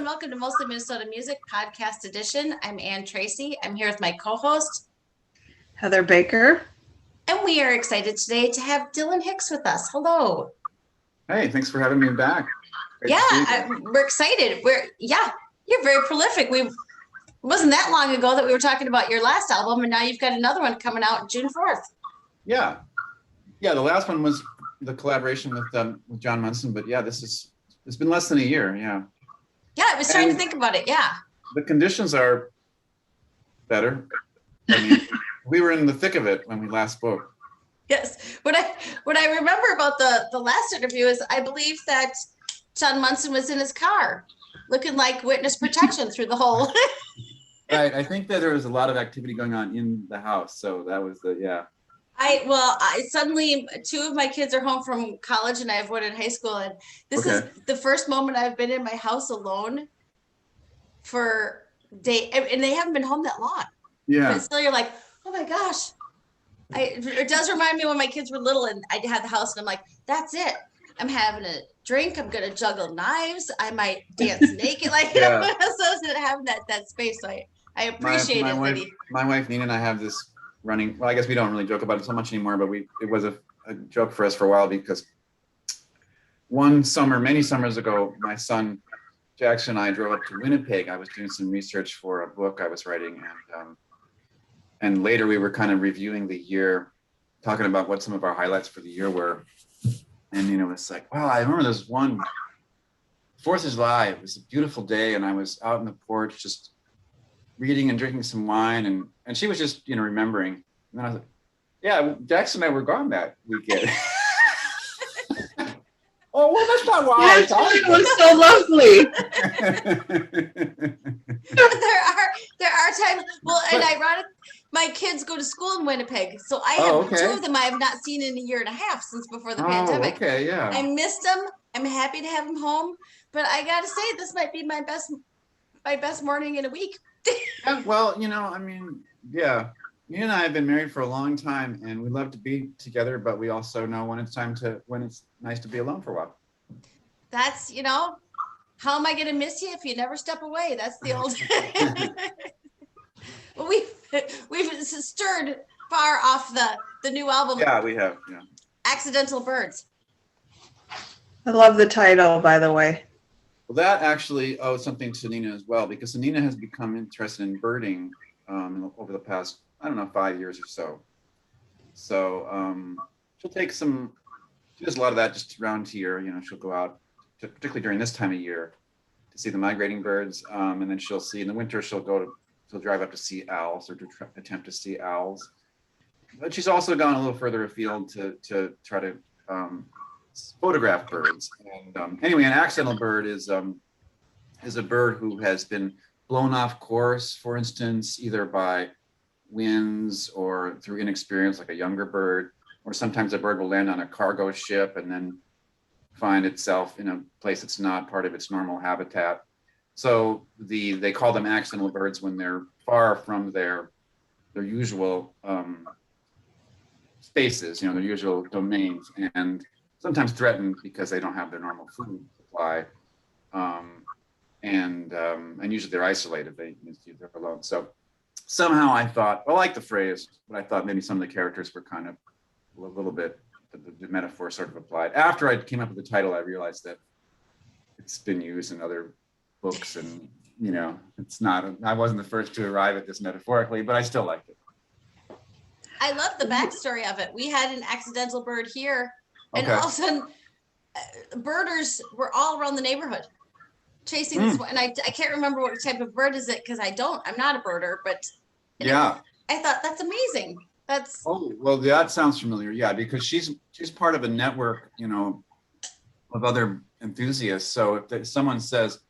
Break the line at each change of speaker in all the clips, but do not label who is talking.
welcome to Mostly Minnesota Music Podcast Edition. I'm Ann Tracy. I'm here with my co-host,
Heather Baker.
And we are excited today to have Dylan Hicks with us. Hello.
Hey, thanks for having me back.
Great we're excited. You're very prolific. It wasn't that long ago that we were talking about your last album, and now you've got another one coming out June 4th.
Yeah. The last one was the collaboration with John Munson, but it's been less than a year. Yeah,
I was trying to think about it. Yeah.
The conditions are better. I mean, we were in the thick of it when we last spoke.
Yes. What I remember about the last interview is I believe that John Munson was in his car looking like witness protection through the whole.
Right. I think that there was a lot of activity going on in the house. So that was
I suddenly two of my kids are home from college and I have one in high school, and this is the first moment I've been in my house alone for day, and they haven't been home that long.
Yeah.
But still you're like, oh my gosh. It does remind me when my kids were little and I had the house and I'm like, that's it. I'm having a drink. I'm going to juggle knives. I might dance naked. Like, so having that space. So I appreciate it.
My wife, Nina, and I have this running. Well, I guess we don't really joke about it so much anymore, but it was a joke for us for a while because one summer, many summers ago, my son Jackson and I drove up to Winnipeg. I was doing some research for a book I was writing, and later we were kind of reviewing the year, talking about what some of our highlights for the year were. And it's like, wow, I remember there's one 4th of July. It was a beautiful day, and I was out on the porch just reading and drinking some wine, and she was just remembering. And then I was like, yeah, Jackson and I were gone that weekend. Oh, well, that's not why.
It was so lovely.
there are times. Well, and ironic, my kids go to school in Winnipeg, so I have two of them I have not seen in a year and a half since before the pandemic.
Okay, yeah.
I missed them. I'm happy to have them home, but I gotta say this might be my best morning in a week.
Yeah, well, me and I have been married for a long time, and we love to be together, but we also know when it's nice to be alone for a while.
That's, how am I going to miss you if you never step away? That's the old. Well, we've stirred far off the new album.
Yeah, we have. Yeah.
Accidental Birds.
I love the title, by the way.
Well, that actually owes something to Nina as well, because Nina has become interested in birding over the past, 5 years or so. So she'll take she does a lot of that just around here. She'll go out, particularly during this time of year, to see the migrating birds. And then she'll see in the winter, she'll drive up to see owls or to attempt to see owls. But she's also gone a little further afield to try to photograph birds. And anyway, an accidental bird is a bird who has been blown off course, for instance, either by winds or through inexperience, like a younger bird, or sometimes a bird will land on a cargo ship and then find itself in a place that's not part of its normal habitat. So they call them accidental birds when they're far from their usual spaces, their usual domains, and sometimes threatened because they don't have their normal food supply. And usually they're isolated, they're alone. So somehow I thought, I like the phrase, but I thought maybe some of the characters were kind of a little bit, the metaphor sort of applied. After I came up with the title, I realized that it's been used in other books, and it's not, I wasn't the first to arrive at this metaphorically, but I still liked it.
I love the backstory of it. We had an accidental bird here, and all of a sudden birders were all around the neighborhood chasing this one. And I can't remember what type of bird is it, because I'm not a birder, but I thought that's amazing.
That sounds familiar. Yeah, because she's part of a network, of other enthusiasts. So if someone says,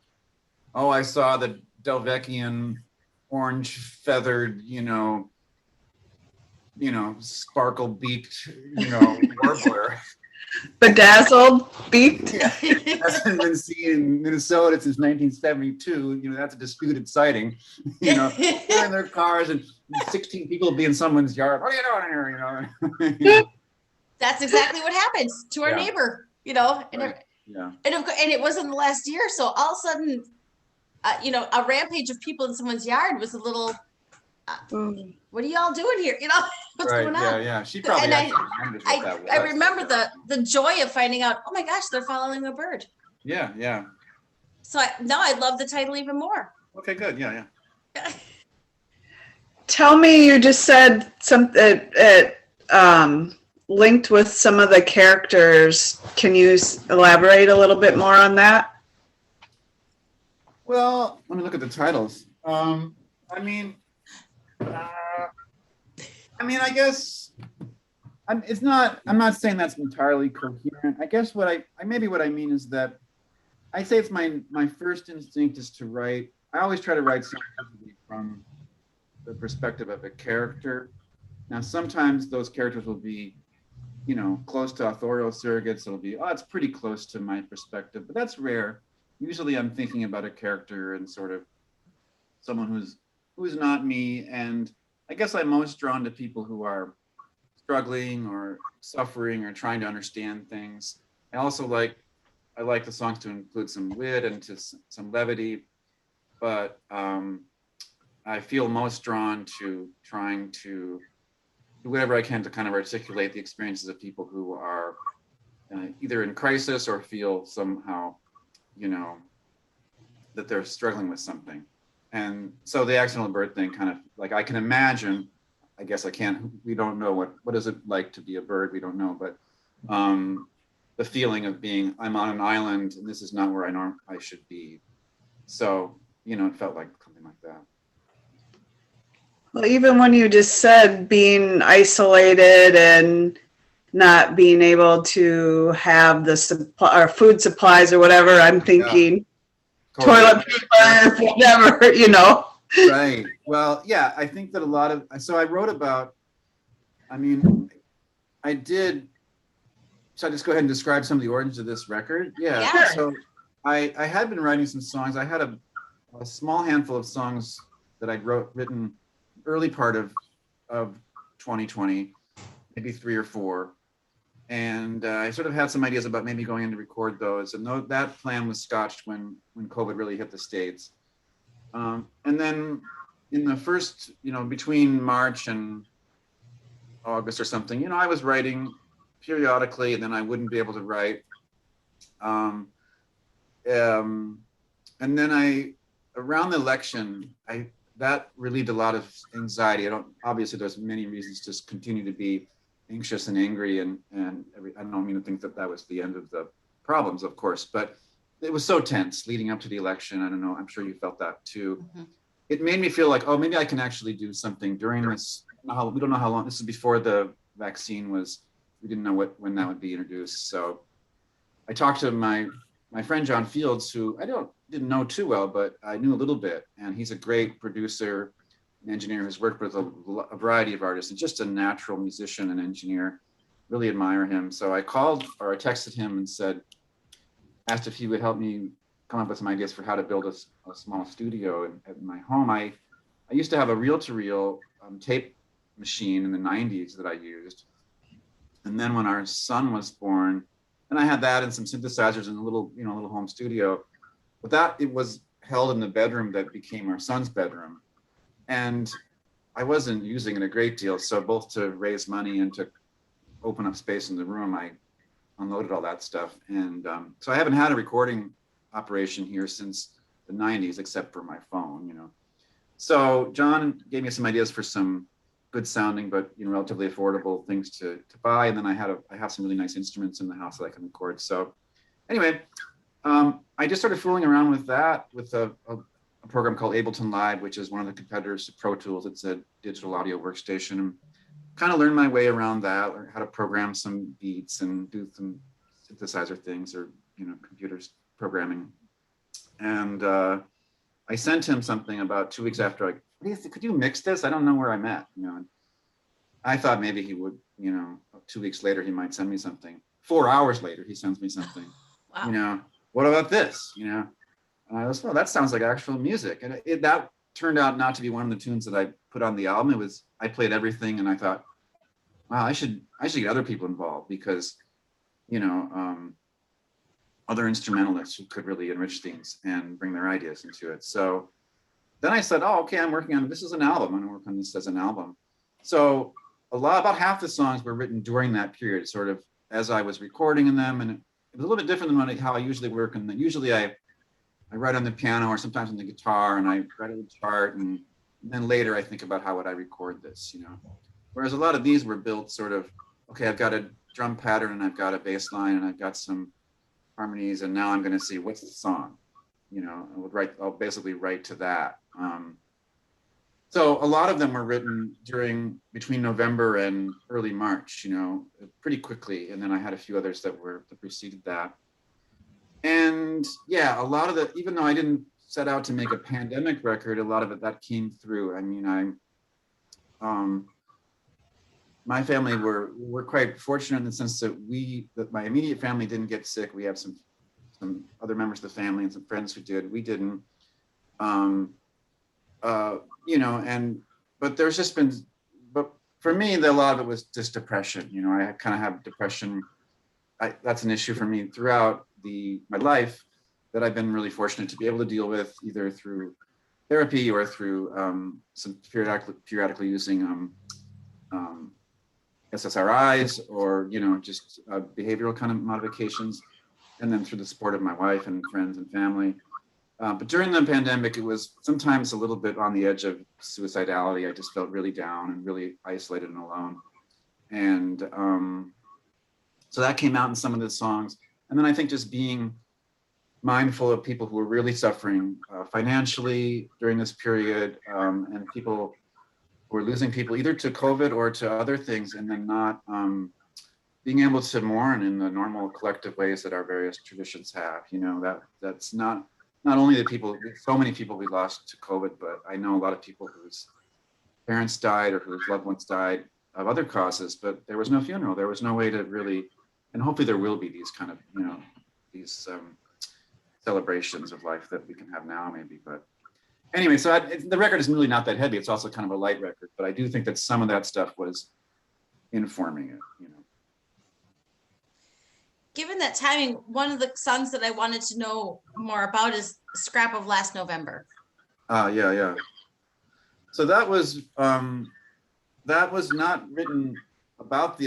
"Oh, I saw the Delvecchian orange feathered, sparkle beaked, warbler."
Bedazzled, beaked.
Yeah, hasn't been seen in Minnesota since 1972. That's a disputed sighting. They're in their cars and 16 people will be in someone's yard. What are you doing here?
That's exactly what happens to our neighbor. And
right.
and it wasn't the last year. So all of a sudden, a rampage of people in someone's yard was a little, what are y'all doing here? What's
Right.
going
Yeah.
on?
Yeah. She probably
And
actually remembers what that was.
I remember the joy of finding out, oh my gosh, they're following a bird.
Yeah. Yeah.
So now I love the title even more.
Okay. Good. Yeah. Yeah.
Tell me, you just said something linked with some of the characters. Can you elaborate a little bit more on that?
Well, let me look at the titles. I mean, I guess it's not. I'm not saying that's entirely coherent. I guess what I mean is that I say it's my first instinct is to write. I always try to write something from the perspective of a character. Now, sometimes those characters will be, close to authorial surrogates. It'll be, it's pretty close to my perspective, but that's rare. Usually I'm thinking about a character and sort of someone who's not me. And I guess I'm most drawn to people who are struggling or suffering or trying to understand things. I like the songs to include some wit and to some levity, but I feel most drawn to trying to do whatever I can to kind of articulate the experiences of people who are either in crisis or feel somehow, that they're struggling with something. And so the accidental bird thing kind of like, I can imagine, I guess we don't know what is it like to be a bird, we don't know, but the feeling of being, I'm on an island and this is not where I should be. So, it felt like something like that.
Well, even when you just said being isolated and not being able to have the food supplies or whatever, I'm thinking toilet paper, whatever,
Right. Well, yeah, I think that so I wrote about, should I just go ahead and describe some of the origins of this record? Yeah. So I had been writing some songs. I had a small handful of songs that I'd written early part of 2020, maybe 3 or 4. And I sort of had some ideas about maybe going in to record those. And that plan was scotched when COVID really hit the States. And then in the first, between March and August or something, I was writing periodically, and then I wouldn't be able to write. And then around the election, that relieved a lot of anxiety. Obviously there's many reasons to continue to be anxious and angry, and I don't mean to think that was the end of the problems, of course, but it was so tense leading up to the election. I don't know, I'm sure you felt that too. Mm-hmm. It made me feel like, maybe I can actually do something during this. We don't know how long. This is before the vaccine we didn't know when that would be introduced. So I talked to my friend John Fields, who I didn't know too well, but I knew a little bit, and he's a great producer, an engineer who's worked with a variety of artists, and just a natural musician and engineer. Really admire him. So I texted him and asked if he would help me come up with some ideas for how to build a small studio at my home. I used to have a reel-to-reel tape machine in the 90s that I used. And then when our son was born, and I had that and some synthesizers in a little home studio, but it was held in the bedroom that became our son's bedroom. And I wasn't using it a great deal. So both to raise money and to open up space in the room, I unloaded all that stuff. And so I haven't had a recording operation here since the 90s, except for my phone, So John gave me some ideas for some good sounding, but relatively affordable things to buy. And then I have some really nice instruments in the house that I can record. So anyway, I just started fooling around with that with a program called Ableton Live, which is one of the competitors to Pro Tools. It's a digital audio workstation. Kind of learned my way around that, learned how to program some beats and do some synthesizer things or computers programming. And I sent him something about 2 weeks after. Could you mix this? I don't know where I'm at. I thought maybe he would. 2 weeks later he might send me something. 4 hours later he sends me something. Wow. What about this? And I was, well, that sounds like actual music. And that turned out not to be one of the tunes that I put on the album. I played everything, and I thought, wow, I should get other people involved because, other instrumentalists who could really enrich things and bring their ideas into it. So then I said, oh, okay, I'm working on this as an album. I'm gonna work on this as an album. So about half the songs were written during that period, sort of as I was recording them. And it was a little bit different than how I usually work. And usually I write on the piano or sometimes on the guitar, and I write a chart, and then later I think about how would I record this, you know? Whereas a lot of these were built sort of, okay, I've got a drum pattern and I've got a bass line and I've got some harmonies, and now I'm going to see what's the song, you know, I'll basically write to that. So a lot of them were written between November and early March, you know, pretty quickly. And then I had a few others that preceded that. And yeah, a lot of even though I didn't set out to make a pandemic record, a lot of it that came through. I mean, my family we're quite fortunate in the sense that my immediate family didn't get sick. We have some other members of the family and some friends who did. We didn't. You know, but there's just been, but for me, a lot of it was just depression. You know, I kind of have depression. That's an issue for me throughout my life that I've been really fortunate to be able to deal with, either through therapy or through some periodically using SSRIs, or, you know, just behavioral kind of modifications, and then through the support of my wife and friends and family. But during the pandemic, it was sometimes a little bit on the edge of suicidality. I just felt really down and really isolated and alone. And so that came out in some of the songs. And then I think just being mindful of people who were really suffering financially during this period, and people who were losing people either to COVID or to other things, and then not being able to mourn in the normal collective ways that our various traditions have. You know, that's not only the people, so many people we lost to COVID, but I know a lot of people whose parents died or whose loved ones died of other causes, but there was no funeral. There was no way to really, and hopefully there will be these kind of, you know, these celebrations of life that we can have now maybe. But anyway, so the record is really not that heavy. It's also kind of a light record, but I do think that some of that stuff was informing it, you know.
Given that timing, one of the songs that I wanted to know more about is Scrap of Last November.
Yeah. So that was not written about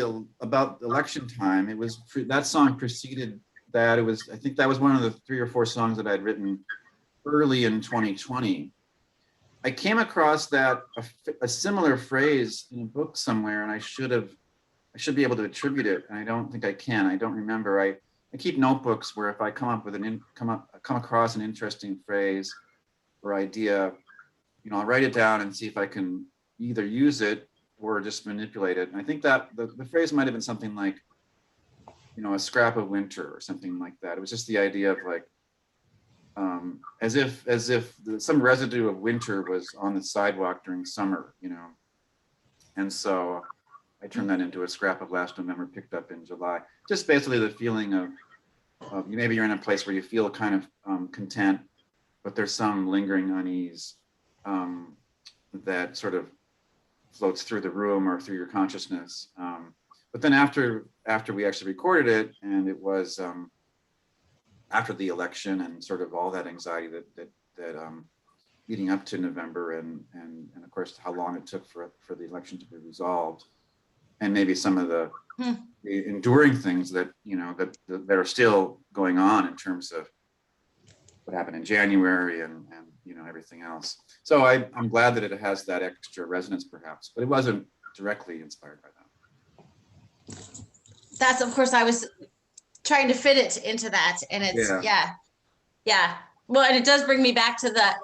election time. It was that song preceded that. I think that was one of the 3 or 4 songs that I'd written early in 2020. I came across a similar phrase in a book somewhere, and I should be able to attribute it, and I don't think I can. I don't remember. I keep notebooks where if I come across an interesting phrase or idea, you know, I'll write it down and see if I can either use it or just manipulate it. And I think that the phrase might have been something like, you know, a scrap of winter or something like that. It was just the idea of like, as if some residue of winter was on the sidewalk during summer, you know. And so I turned that into a scrap of last November picked up in July. Just basically the feeling of maybe you're in a place where you feel kind of content, but there's some lingering unease that sort of floats through the room or through your consciousness. But then after we actually recorded it, and it was after the election and sort of all that anxiety that leading up to November, and of course how long it took for the election to be resolved, and maybe some of the enduring things that, you know, that are still going on in terms of what happened in January and you know, everything else. So I'm glad that it has that extra resonance perhaps, but it wasn't directly inspired by that.
That's, of course, I was trying to fit it into that, and it's yeah. Well, and it does bring me back to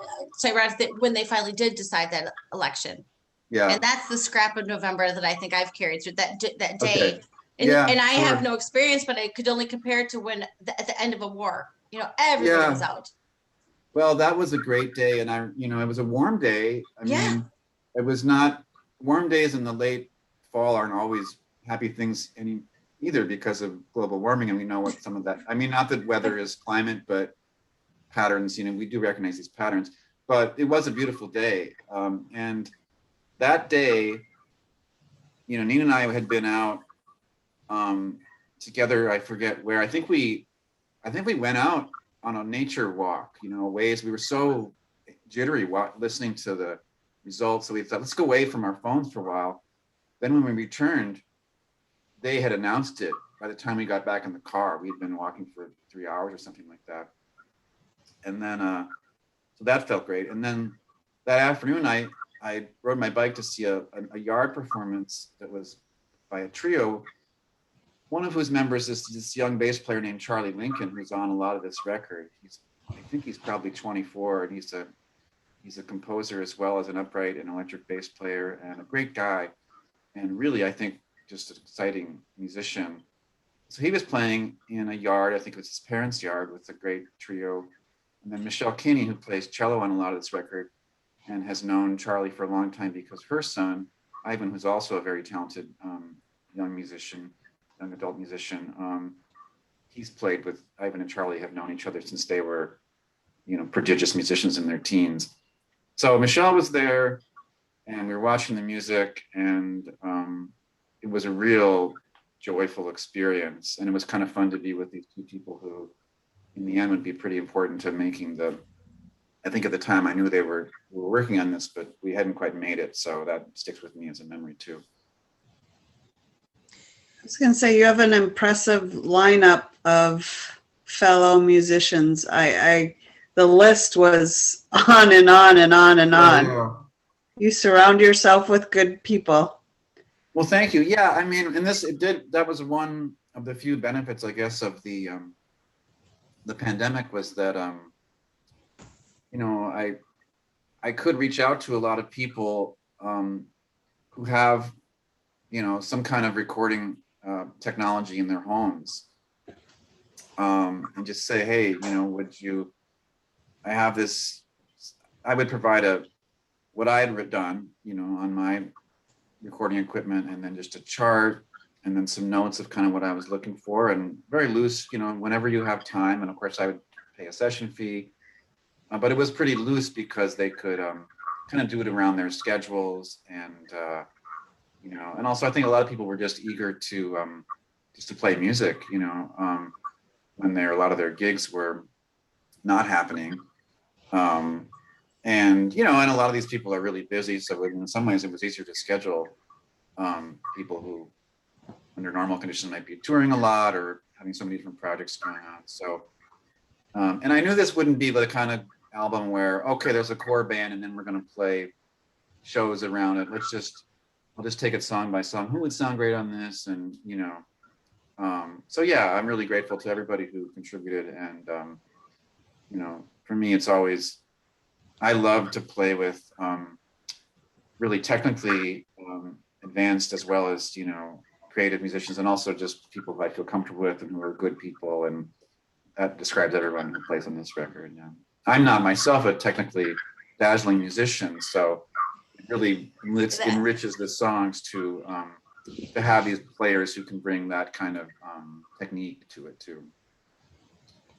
when they finally did decide that election. Yeah. And that's the scrap of November that I think I've carried through that day. Okay. And I have no experience, but I could only compare it to when at the end of a war, you know, everyone was out.
Well, that was a great day, and it was a warm day. I mean, it was not warm days in the late fall aren't always happy things either because of global warming, and we know what some of that. I mean, not that weather is climate, but patterns. You know, we do recognize these patterns. But it was a beautiful day, and that day, you know, Nina and I had been out together. I forget where. I think we I think we went out on a nature walk, ways we were so jittery listening to the results. So we thought, let's go away from our phones for a while. Then when we returned, they had announced it by the time we got back in the car. We'd been walking for 3 hours or something like that. And then, so that felt great. And then that afternoon, I rode my bike to see a yard performance that was by a trio, one of whose members is this young bass player named Charlie Lincoln, who's on a lot of this record. I think he's probably 24, and he's a composer as well as an upright and electric bass player, and a great guy, and really, I think, just an exciting musician. So he was playing in a yard, I think it was his parents' yard, with a great trio. And then Michelle Kinney, who plays cello on a lot of this record and has known Charlie for a long time because her son, Ivan, who's also a very talented young adult musician, he's played with Ivan, and Charlie have known each other since they were, prodigious musicians in their teens. So Michelle was there, and we were watching the music, and it was a real joyful experience. And it was kind of fun to be with these two people who, in the end, would be pretty important to making I think at the time I knew we were working on this, but we hadn't quite made it. So that sticks with me as a memory too.
I was going to say, you have an impressive lineup of fellow musicians. The list was on and on and on and on.
Yeah.
You surround yourself with good people.
Well, thank you. Yeah, I mean, that was one of the few benefits, I guess, of the pandemic, was that, I could reach out to a lot of people who have, some kind of recording technology in their homes, and just say, hey, I would provide what I had done, on my recording equipment, and then just a chart, and then some notes of kind of what I was looking for, and very loose, whenever you have time. And of course I would pay a session fee, but it was pretty loose because they could kind of do it around their schedules. And, and also I think a lot of people were just eager to play music, when a lot of their gigs were not happening. And a lot of these people are really busy. So in some ways it was easier to schedule people who under normal conditions might be touring a lot or having so many different projects going on. So, and I knew this wouldn't be the kind of album where, okay, there's a core band and then we're going to play shows around it. I'll just take it song by song. Who would sound great on this? And, so yeah, I'm really grateful to everybody who contributed. And, for me, it's always, I love to play with really technically advanced as well as, creative musicians, and also just people who I feel comfortable with and who are good people. And that describes everyone who plays on this record. Yeah. I'm not myself a technically dazzling musician, so it really enriches the songs to have these players who can bring that kind of technique to it too.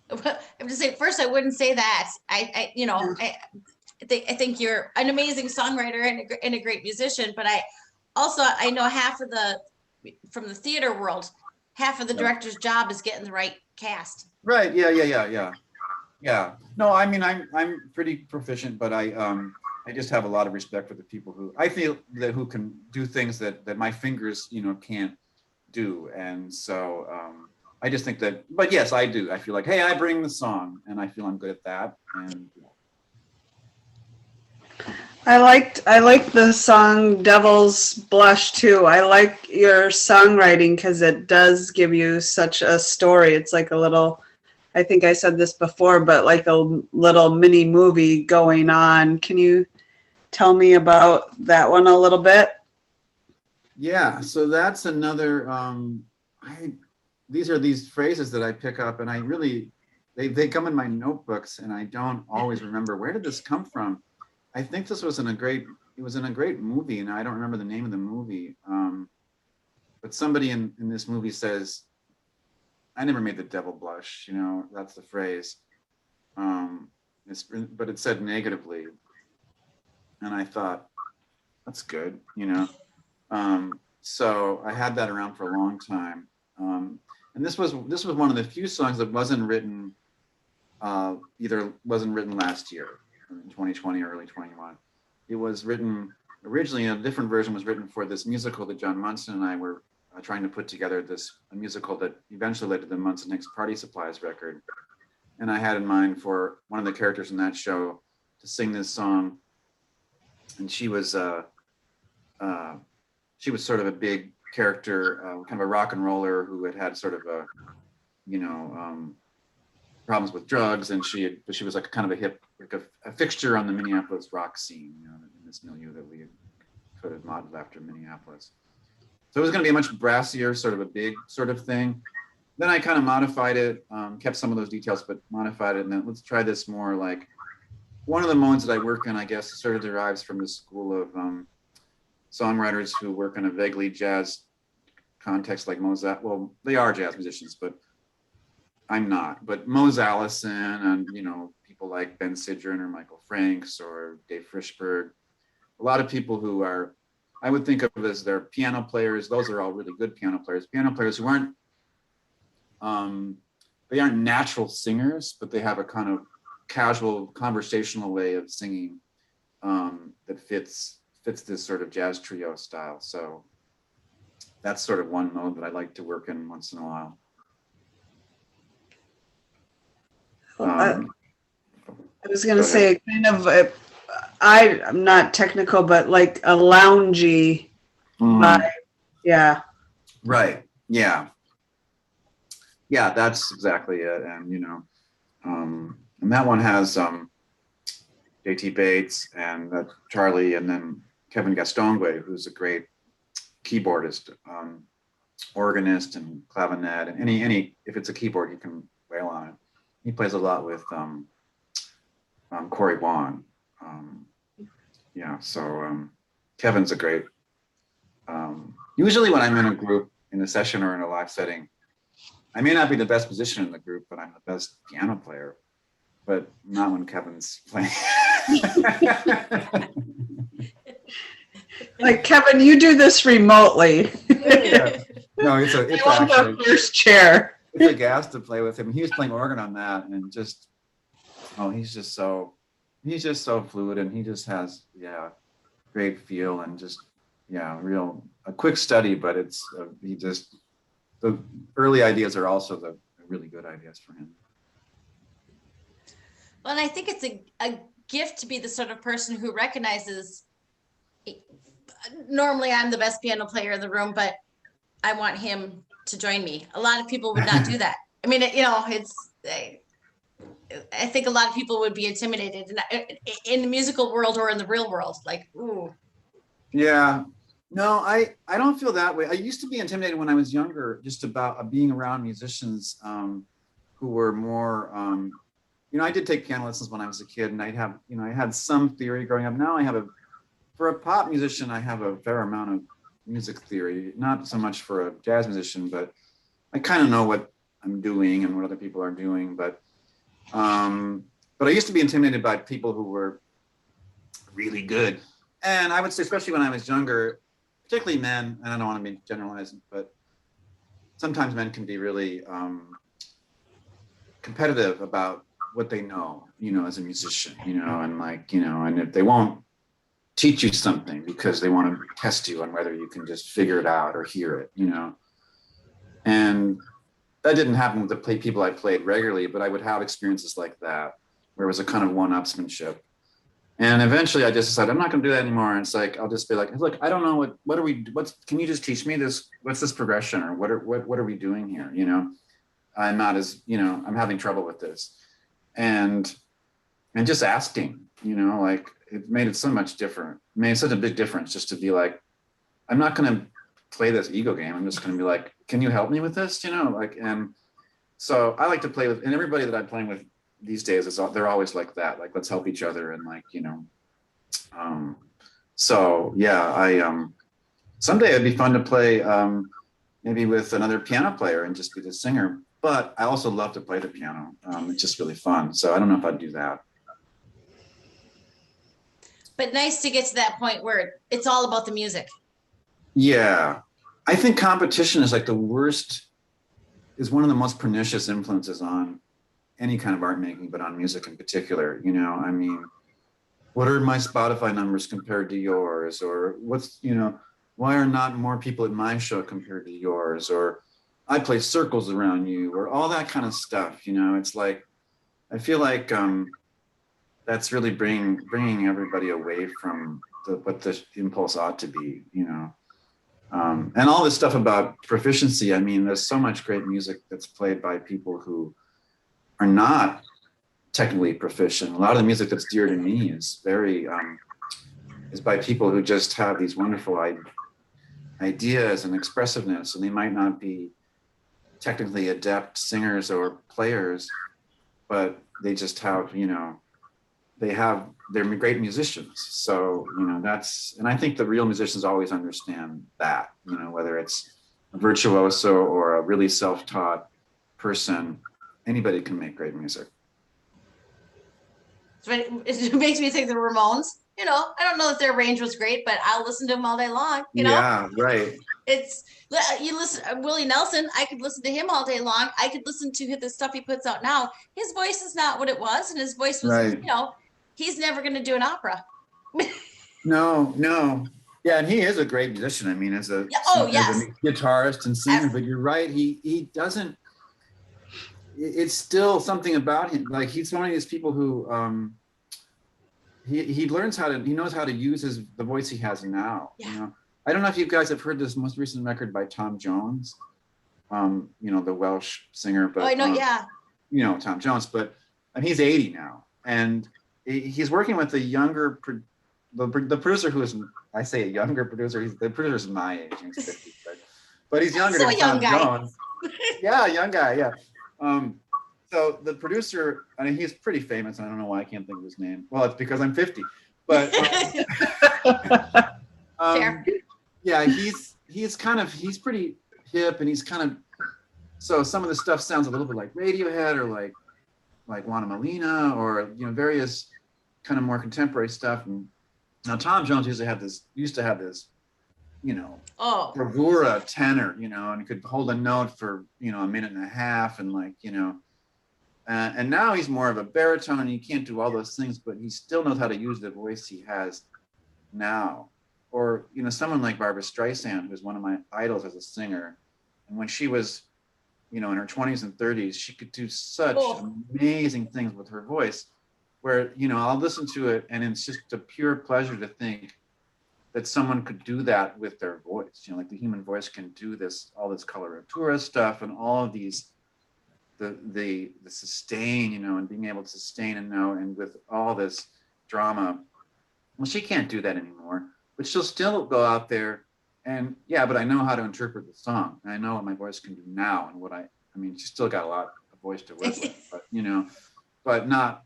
I'm just saying, first, I wouldn't say that. I think you're an amazing songwriter and a great musician, but I know from the theater world, half of the director's job is getting the right cast.
Right. Yeah. No, I mean, I'm pretty proficient, but I just have a lot of respect for the people who I feel that who can do things that my fingers, can't do. And so I just think that, but yes, I do. I feel like, hey, I bring the song, and I feel I'm good at that. And
I liked the song Devil's Blush too. I like your songwriting because it does give you such a story. It's like a little, I think I said this before, but like a little mini movie going on. Can you tell me about that one a little bit?
Yeah, so that's another, these are these phrases that I pick up, and I really, they come in my notebooks, and I don't always remember, where did this come from? I think this was in a great movie, and I don't remember the name of the movie. But somebody in this movie says, I never made the devil blush, that's the phrase. But it said negatively. And I thought, that's good, So I had that around for a long time. And this was one of the few songs that wasn't written, either wasn't written last year, in 2020 or early 21. It was written originally, a different version was written for this musical that John Munson and I were trying to put together, a musical that eventually led to the Munson Hicks Party Supplies record. And I had in mind for one of the characters in that show to sing this song. And she was sort of a big character, kind of a rock and roller who had sort of a, problems with drugs, and she was like kind of a hip, like a fixture on the Minneapolis rock scene, in this milieu that we had sort of modeled after Minneapolis. So it was going to be a much brassier, sort of a big sort of thing. Then I kind of modified it, kept some of those details, but modified it, and then let's try this more like, one of the modes that I work in, I guess, sort of derives from the school of songwriters who work in a vaguely jazz context, like Mozart. Well, they are jazz musicians, but I'm not. But Mose Allison and, people like Ben Sidran or Michael Franks or Dave Frischberg, a lot of people who are, I would think of as their piano players. Those are all really good piano players who aren't, they aren't natural singers, but they have a kind of casual conversational way of singing that fits this sort of jazz trio style. So that's sort of one mode that I like to work in once in a while.
I was going to say kind of, I'm not technical, but like a loungy vibe. Yeah.
Right. Yeah. Yeah, that's exactly it. And, and that one has JT Bates and Charlie, and then Kevin Gastongue, who's a great keyboardist, organist, and clavinet, and any if it's a keyboard, you can wail on it. He plays a lot with Corey Wong. So Kevin's a great. Usually when I'm in a group, in a session or in a live setting, I may not be the best musician in the group, but I'm the best piano player. But not when Kevin's playing.
Like, Kevin, you do this remotely.
Yeah. No, it's actually
the first chair.
It's a gas to play with him. He was playing organ on that, and he's just so fluid, and he just has great feel, and just a quick study, but it's the early ideas are also the really good ideas for him.
Well, and I think it's a gift to be the sort of person who recognizes, normally I'm the best piano player in the room, but I want him to join me. A lot of people would not do that. I mean, I think a lot of people would be intimidated in the musical world or in the real world. Like, ooh.
Yeah. No, I don't feel that way. I used to be intimidated when I was younger, just about being around musicians who were more, I did take piano lessons when I was a kid, and I had some theory growing up. Now for a pop musician, I have a fair amount of music theory, not so much for a jazz musician, but I kind of know what I'm doing and what other people are doing. But I used to be intimidated by people who were really good. And I would say, especially when I was younger, particularly men, and I don't want to be generalizing, but sometimes men can be really competitive about what they know, as a musician, and if they won't teach you something because they want to test you on whether you can just figure it out or hear it, And that didn't happen with the people I played regularly, but I would have experiences like that where it was a kind of one-upsmanship. And eventually I just decided I'm not going to do that anymore. And it's like, I'll just be like, look, I don't know can you just teach me this? What's this progression, or what are we doing here? I'm not as, I'm having trouble with this. And just asking, it made it so much different. It made such a big difference just to be like, I'm not going to play this ego game. I'm just going to be like, can you help me with this? And so I like to play with, and everybody that I'm playing with these days they're always like that. Like, let's help each other. And someday it'd be fun to play maybe with another piano player and just be the singer. But I also love to play the piano. It's just really fun. So I don't know if I'd do that.
But nice to get to that point where it's all about the music.
Yeah. I think competition is like the worst is one of the most pernicious influences on any kind of art making, but on music in particular. You know, I mean, what are my Spotify numbers compared to yours? Or what's, you know, why are not more people at my show compared to yours? Or I play circles around you, or all that kind of stuff. You know, it's like, I feel like that's really bringing everybody away from what the impulse ought to be, you know. And all this stuff about proficiency, I mean, there's so much great music that's played by people who are not technically proficient. A lot of the music that's dear to me is is by people who just have these wonderful ideas and expressiveness, and they might not be technically adept singers or players, but they just have, you know, they're great musicians. So, you know, and I think the real musicians always understand that, you know, whether it's a virtuoso or a really self-taught person, anybody can make great music.
It makes me think the Ramones. You know, I don't know if their range was great, but I'll listen to them all day long. You know,
yeah, right.
You listen, Willie Nelson. I could listen to him all day long. I could listen to the stuff he puts out now. His voice is not what it was, and his voice was, right. You know, he's never going to do an opera.
No. Yeah, and he is a great musician. I mean, as a guitarist and singer. But you're right. He doesn't. It's still something about him. Like, he's one of these people who. He knows how to use the voice he has now. Yeah. You know, I don't know if you guys have heard this most recent record by Tom Jones, you know, the Welsh singer. But
I know, yeah.
You know Tom Jones, but he's 80 now, and he's working with a younger the producer who is, I say a younger producer. The producer is my age. He's 50, but he's younger than Tom Jones. Yeah, young guy. Yeah. So the producer, I mean, he's pretty famous. I don't know why I can't think of his name. Well, it's because I'm 50. But yeah, he's pretty hip, and he's kind of, so some of the stuff sounds a little bit like Radiohead or like Juana Molina, or, you know, various kind of more contemporary stuff. And now Tom Jones used to have this, you know, bravura tenor, you know, and he could hold a note for, you know, a minute and a half, and, like, you know. And now he's more of a baritone, and he can't do all those things, but he still knows how to use the voice he has now. Or, you know, someone like Barbra Streisand, who's one of my idols as a singer. And when she was, you know, in her 20s and 30s, she could do such amazing things with her voice, where, you know, I'll listen to it, and it's just a pure pleasure to think that someone could do that with their voice. You know, like the human voice can do all this coloratura stuff, and all of these, the sustain, you know, and being able to sustain and know, and with all this drama. Well, she can't do that anymore, but she'll still go out there and, yeah, but I know how to interpret the song. And I know what my voice can do now, and what I mean, she's still got a lot of voice to work with, but, you know, but not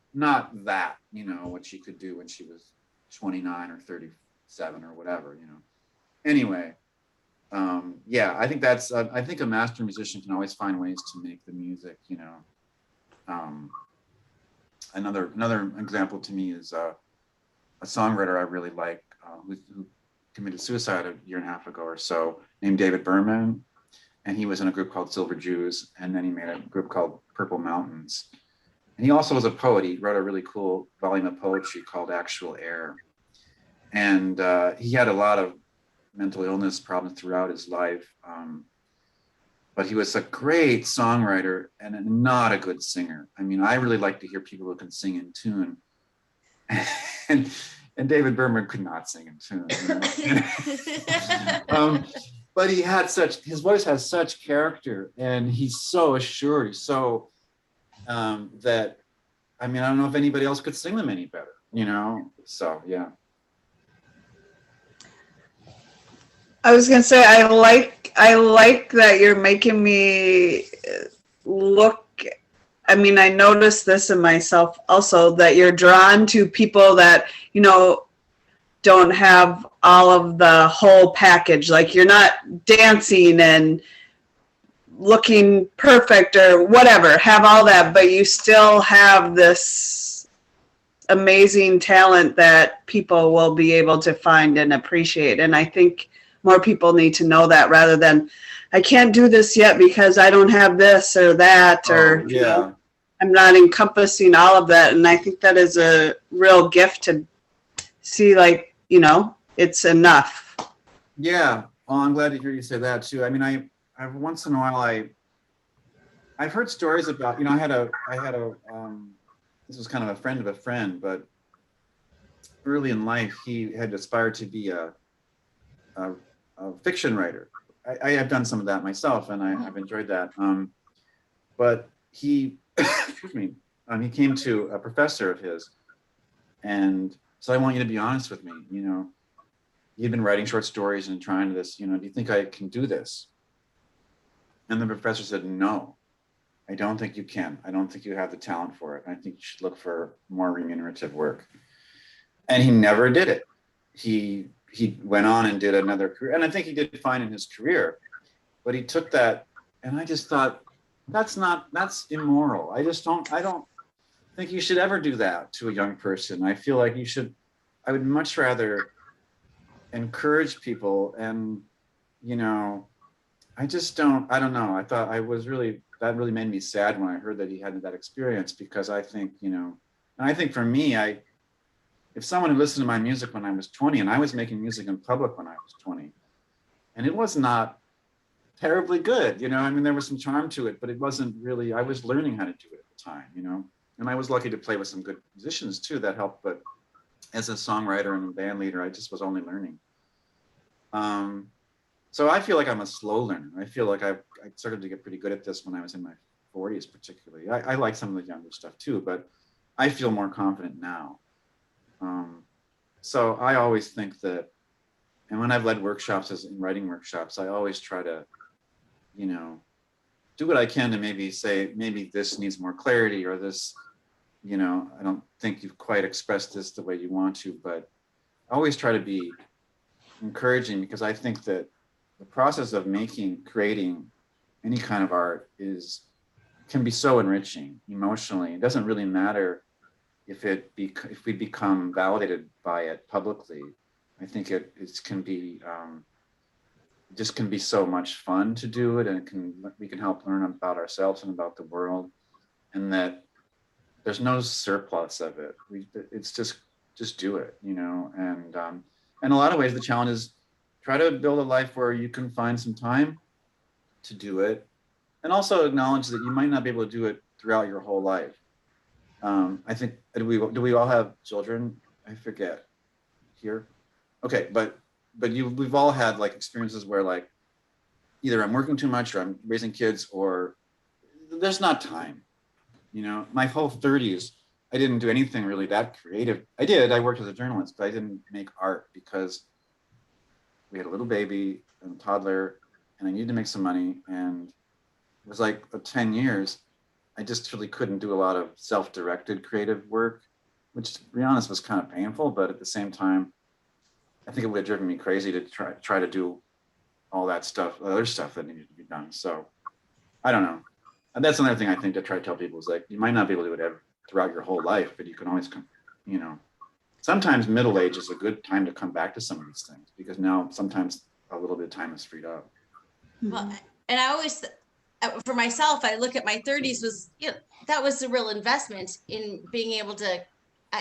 that, you know, what she could do when she was 29 or 37 or whatever, you know. Anyway, yeah, I think I think a master musician can always find ways to make the music, you know. Another example to me is a songwriter I really like, who committed suicide a year and a half ago or so, named David Berman. And he was in a group called Silver Jews, and then he made a group called Purple Mountains. And he also was a poet. He wrote a really cool volume of poetry called Actual Air. And he had a lot of mental illness problems throughout his life. But he was a great songwriter and not a good singer. I mean, I really like to hear people who can sing in tune. And David Berman could not sing in tune. You know? But his voice has such character, and he's so assured. He's so, that, I mean, I don't know if anybody else could sing them any better, you know? So, yeah.
I was gonna say, I like that you're making me look. I mean, I noticed this in myself also, that you're drawn to people that, you know, don't have all of the whole package. Like, you're not dancing and looking perfect or whatever, have all that, but you still have this amazing talent that people will be able to find and appreciate. And I think more people need to know that, rather than, I can't do this yet because I don't have this or that, or,
Oh,
you know, I'm not encompassing all of that. And I think that is a real gift to see, like, you know, it's enough.
Yeah. Well, I'm glad to hear you say that too. I mean, I once in a while, I've heard stories about, you know, I had a, this was kind of a friend of a friend, but early in life, he had aspired to be a, a fiction writer. I have done some of that myself, and I've enjoyed that. But he, excuse me, he came to a professor of his, and so I want you to be honest with me. You know, he'd been writing short stories and trying this. You know, do you think I can do this? And the professor said, no, I don't think you can. I don't think you have the talent for it. I think you should look for more remunerative work. And he never did it. He went on and did another career, and I think he did fine in his career. But he took that, and I just thought, that's immoral. I don't think you should ever do that to a young person. I feel like I would much rather encourage people, and, you know, I don't know. I thought that really made me sad when I heard that he had that experience, because I think, you know, and I think for me, if someone had listened to my music when I was 20, and I was making music in public when I was 20, and it was not terribly good, you know, I mean, there was some charm to it, but it wasn't really, I was learning how to do it at the time, you know, and I was lucky to play with some good musicians too, that helped. But as a songwriter and a band leader, I just was only learning. So I feel like I'm a slow learner. I feel like I started to get pretty good at this when I was in my 40s, particularly. I like some of the younger stuff too, but I feel more confident now. So I always think that, and when I've led workshops, as in writing workshops, I always try to, you know, do what I can to maybe say, maybe this needs more clarity, or this, you know, I don't think you've quite expressed this the way you want to. But I always try to be encouraging, because I think that the process of creating any kind of art can be so enriching emotionally. It doesn't really matter if we become validated by it publicly. I think it can be just can be so much fun to do it, and we can help learn about ourselves and about the world, and that there's no surplus of it. It's just do it, you know. And in a lot of ways, the challenge is try to build a life where you can find some time to do it, and also acknowledge that you might not be able to do it throughout your whole life. I think, do we all have children? I forget here. Okay, but we've all had like experiences where, like, either I'm working too much, or I'm raising kids, or there's not time. You know, my whole 30s, I didn't do anything really that creative. I worked as a journalist, but I didn't make art, because we had a little baby and a toddler, and I needed to make some money. And it was like 10 years, I just really couldn't do a lot of self-directed creative work, which, to be honest, was kind of painful. But at the same time, I think it would have driven me crazy to try to do all that stuff, other stuff that needed to be done. So I don't know. And that's another thing I think to try to tell people is, like, you might not be able to do it throughout your whole life, but you can always come, you know, sometimes middle age is a good time to come back to some of these things, because now sometimes a little bit of time is freed up.
Well, and I always, for myself, I look at my 30s was, you know, that was a real investment in being able to,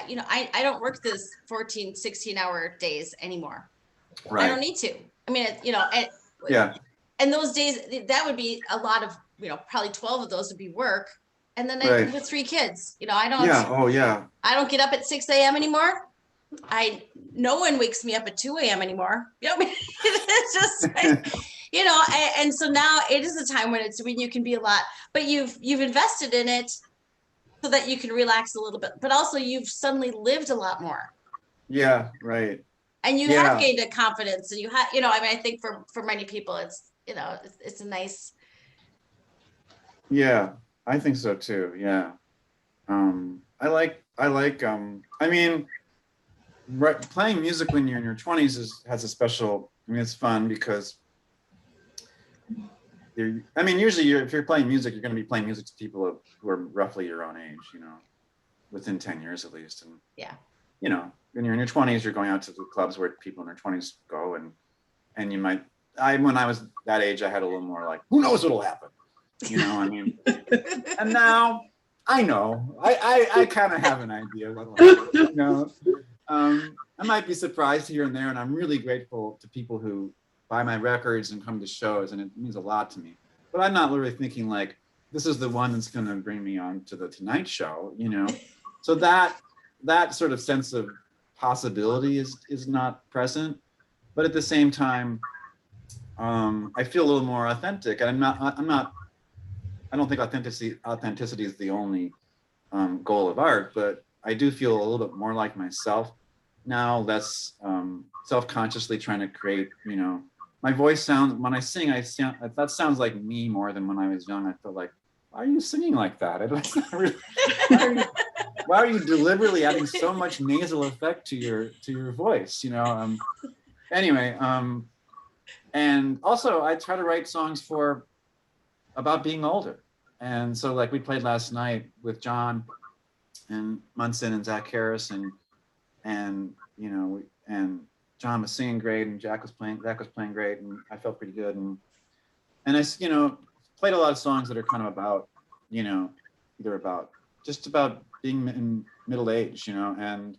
you know, I don't work this 14, 16-hour days anymore.
Right.
I don't need to. I mean, you know,
Yeah.
and those days, that would be a lot of, you know, probably 12 of those would be work. And then
Right.
with 3 kids, you know, I don't,
Yeah. Oh, yeah.
I don't get up at 6 a.m. anymore. No one wakes me up at 2 a.m. anymore. You know, I mean, it's just, you know, and so now it is a time when you can be a lot, but you've invested in it so that you can relax a little bit, but also you've suddenly lived a lot more.
Yeah. Right.
And you have gained a confidence, and you have, you know, I mean, I think for many people, it's, you know, it's a nice.
Yeah, I think so too. Yeah. I like, I mean, playing music when you're in your 20s has a special, I mean, it's fun because usually if you're playing music, you're going to be playing music to people who are roughly your own age, you know, within 10 years at least. And,
Yeah.
you know, when you're in your 20s, you're going out to the clubs where people in their 20s go, and you might when I was that age, I had a little more like, who knows what'll happen? You know, I mean, and now I know, I kind of have an idea what'll happen. You know, I might be surprised here and there, and I'm really grateful to people who buy my records and come to shows, and it means a lot to me. But I'm not really thinking like, this is the one that's going to bring me on to the Tonight Show, you know. So that sort of sense of possibility is not present, but at the same time, I feel a little more authentic, and I don't think authenticity is the only goal of art, but I do feel a little bit more like myself now, less self-consciously trying to create, you know, my voice sounds, when I sing, that sounds like me more than when I was young. I felt like, why are you singing like that? That's not really, why are you deliberately adding so much nasal effect to your voice, you know? Anyway, and also I try to write songs about being older. And so like we played last night with John and Munson and Zach Harris and you know, and John was singing great and Zach was playing great, and I felt pretty good. And I, you know, played a lot of songs that are kind of about, you know, either about being in middle age, you know, and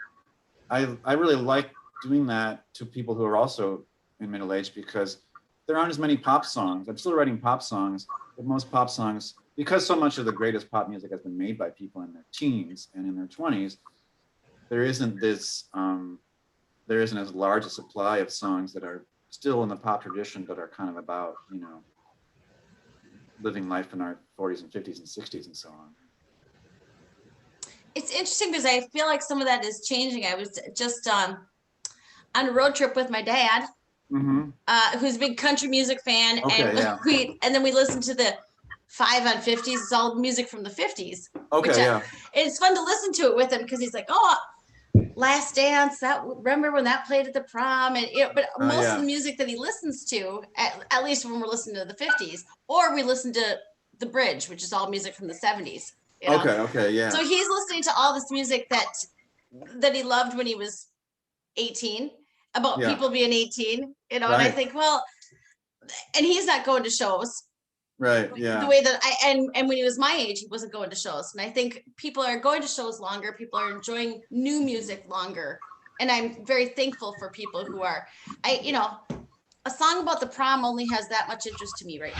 I really like doing that to people who are also in middle age, because there aren't as many pop songs. I'm still writing pop songs, but most pop songs, because so much of the greatest pop music has been made by people in their teens and in their 20s, there isn't as large a supply of songs that are still in the pop tradition, but are kind of about, you know, living life in our 40s and 50s and 60s and so on.
It's interesting because I feel like some of that is changing. I was just on a road trip with my dad, who's a big country music fan, and then we listened to the 5 on 50s. It's all music from the 50s. It's fun to listen to it with him because he's like, oh, Last Dance, remember when that played at the prom? And but most of the music that he listens to, at least when we're listening to the 50s, or we listen to The Bridge, which is all music from the 70s. You know? So he's listening to all this music that he loved when he was 18, about people being 18, you know. And I think, well, and he's not going to shows.
Right. Yeah.
The way that and when he was my age, he wasn't going to shows. And I think people are going to shows longer. People are enjoying new music longer. And I'm very thankful for people who are, you know, a song about the prom only has that much interest to me right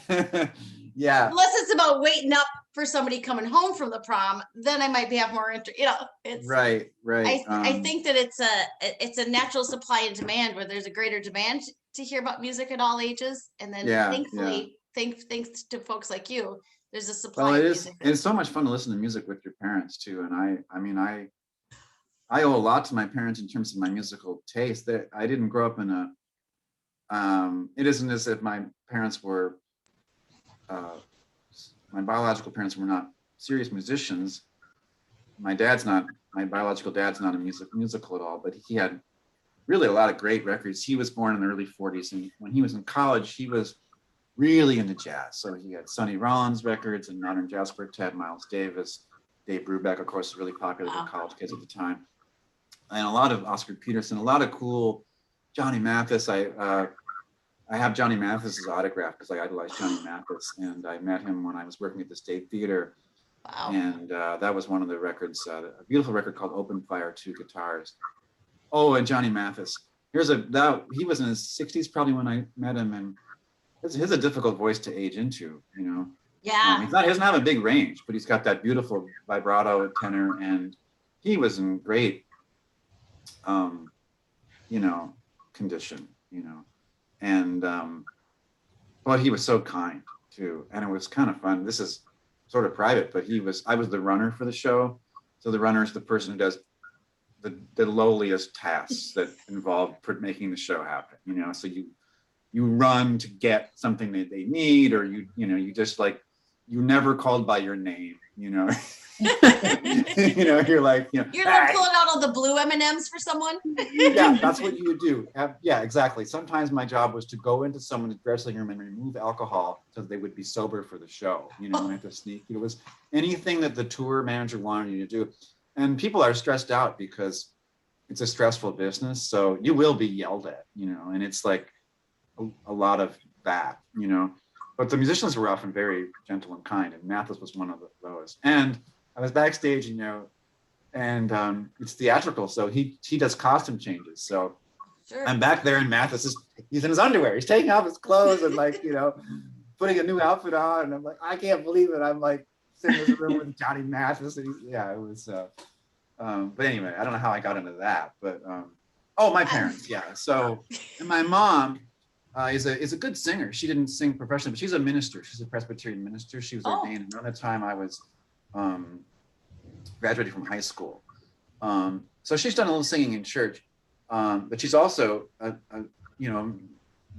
now.
Yeah.
Unless it's about waiting up for somebody coming home from the prom, then I might have more interest. You know, it's
right.
I think that it's a natural supply and demand, where there's a greater demand to hear about music at all ages, and then thankfully, thanks to folks like you, there's a supply.
Well,
of music.
It's so much fun to listen to music with your parents too, and I mean I owe a lot to my parents in terms of my musical taste. That I didn't grow up in a. It isn't as if my parents were. My biological parents were not serious musicians. My biological dad's not a musical at all, but he had really a lot of great records. He was born in the early 40s, and when he was in college, he was really into jazz. So he had Sonny Rollins records and Modern Jazz Quartet, Miles Davis, Dave Brubeck, of course, really popular with college kids at the time, and a lot of Oscar Peterson, a lot of cool Johnny Mathis. I have Johnny Mathis's autograph because I idolized Johnny Mathis, and I met him when I was working at the State Theater.
Wow.
And that was one of the records, a beautiful record called Open Fire, 2 guitars. Oh, and Johnny Mathis. He was in his 60s probably when I met him, and he has a difficult voice to age into, you know.
Yeah.
He doesn't have a big range, but he's got that beautiful vibrato tenor, and he was in great, you know, condition, you know. And but he was so kind too, and it was kind of fun. This is sort of private, but I was the runner for the show. So the runner is the person who does the lowliest tasks that involve making the show happen, you know. So you run to get something that they need, or you just like, you're never called by your name, you know. You know, you're like, you know,
you're like pulling out all the blue M&Ms for someone.
Yeah, that's what you would do. Yeah, exactly. Sometimes my job was to go into someone's dressing room and remove alcohol so they would be sober for the show. You know, and I had to sneak. It was anything that the tour manager wanted you to do. And people are stressed out because it's a stressful business, so you will be yelled at, and it's like a lot of that, but the musicians were often very gentle and kind, and Mathis was one of those. And I was backstage, and it's theatrical, so he does costume changes. So
Sure.
I'm back there, and Mathis he's in his underwear, he's taking off his clothes and like, putting a new outfit on, and I'm like, I can't believe it. I'm like sitting in this room with Johnny Mathis, and it was but anyway, I don't know how I got into that, but my parents, yeah. So, and my mom is a good singer. She didn't sing professionally, but she's a minister. She's a Presbyterian minister. She was ordained around the time I was graduating from high school. So she's done a little singing in church, but she's also,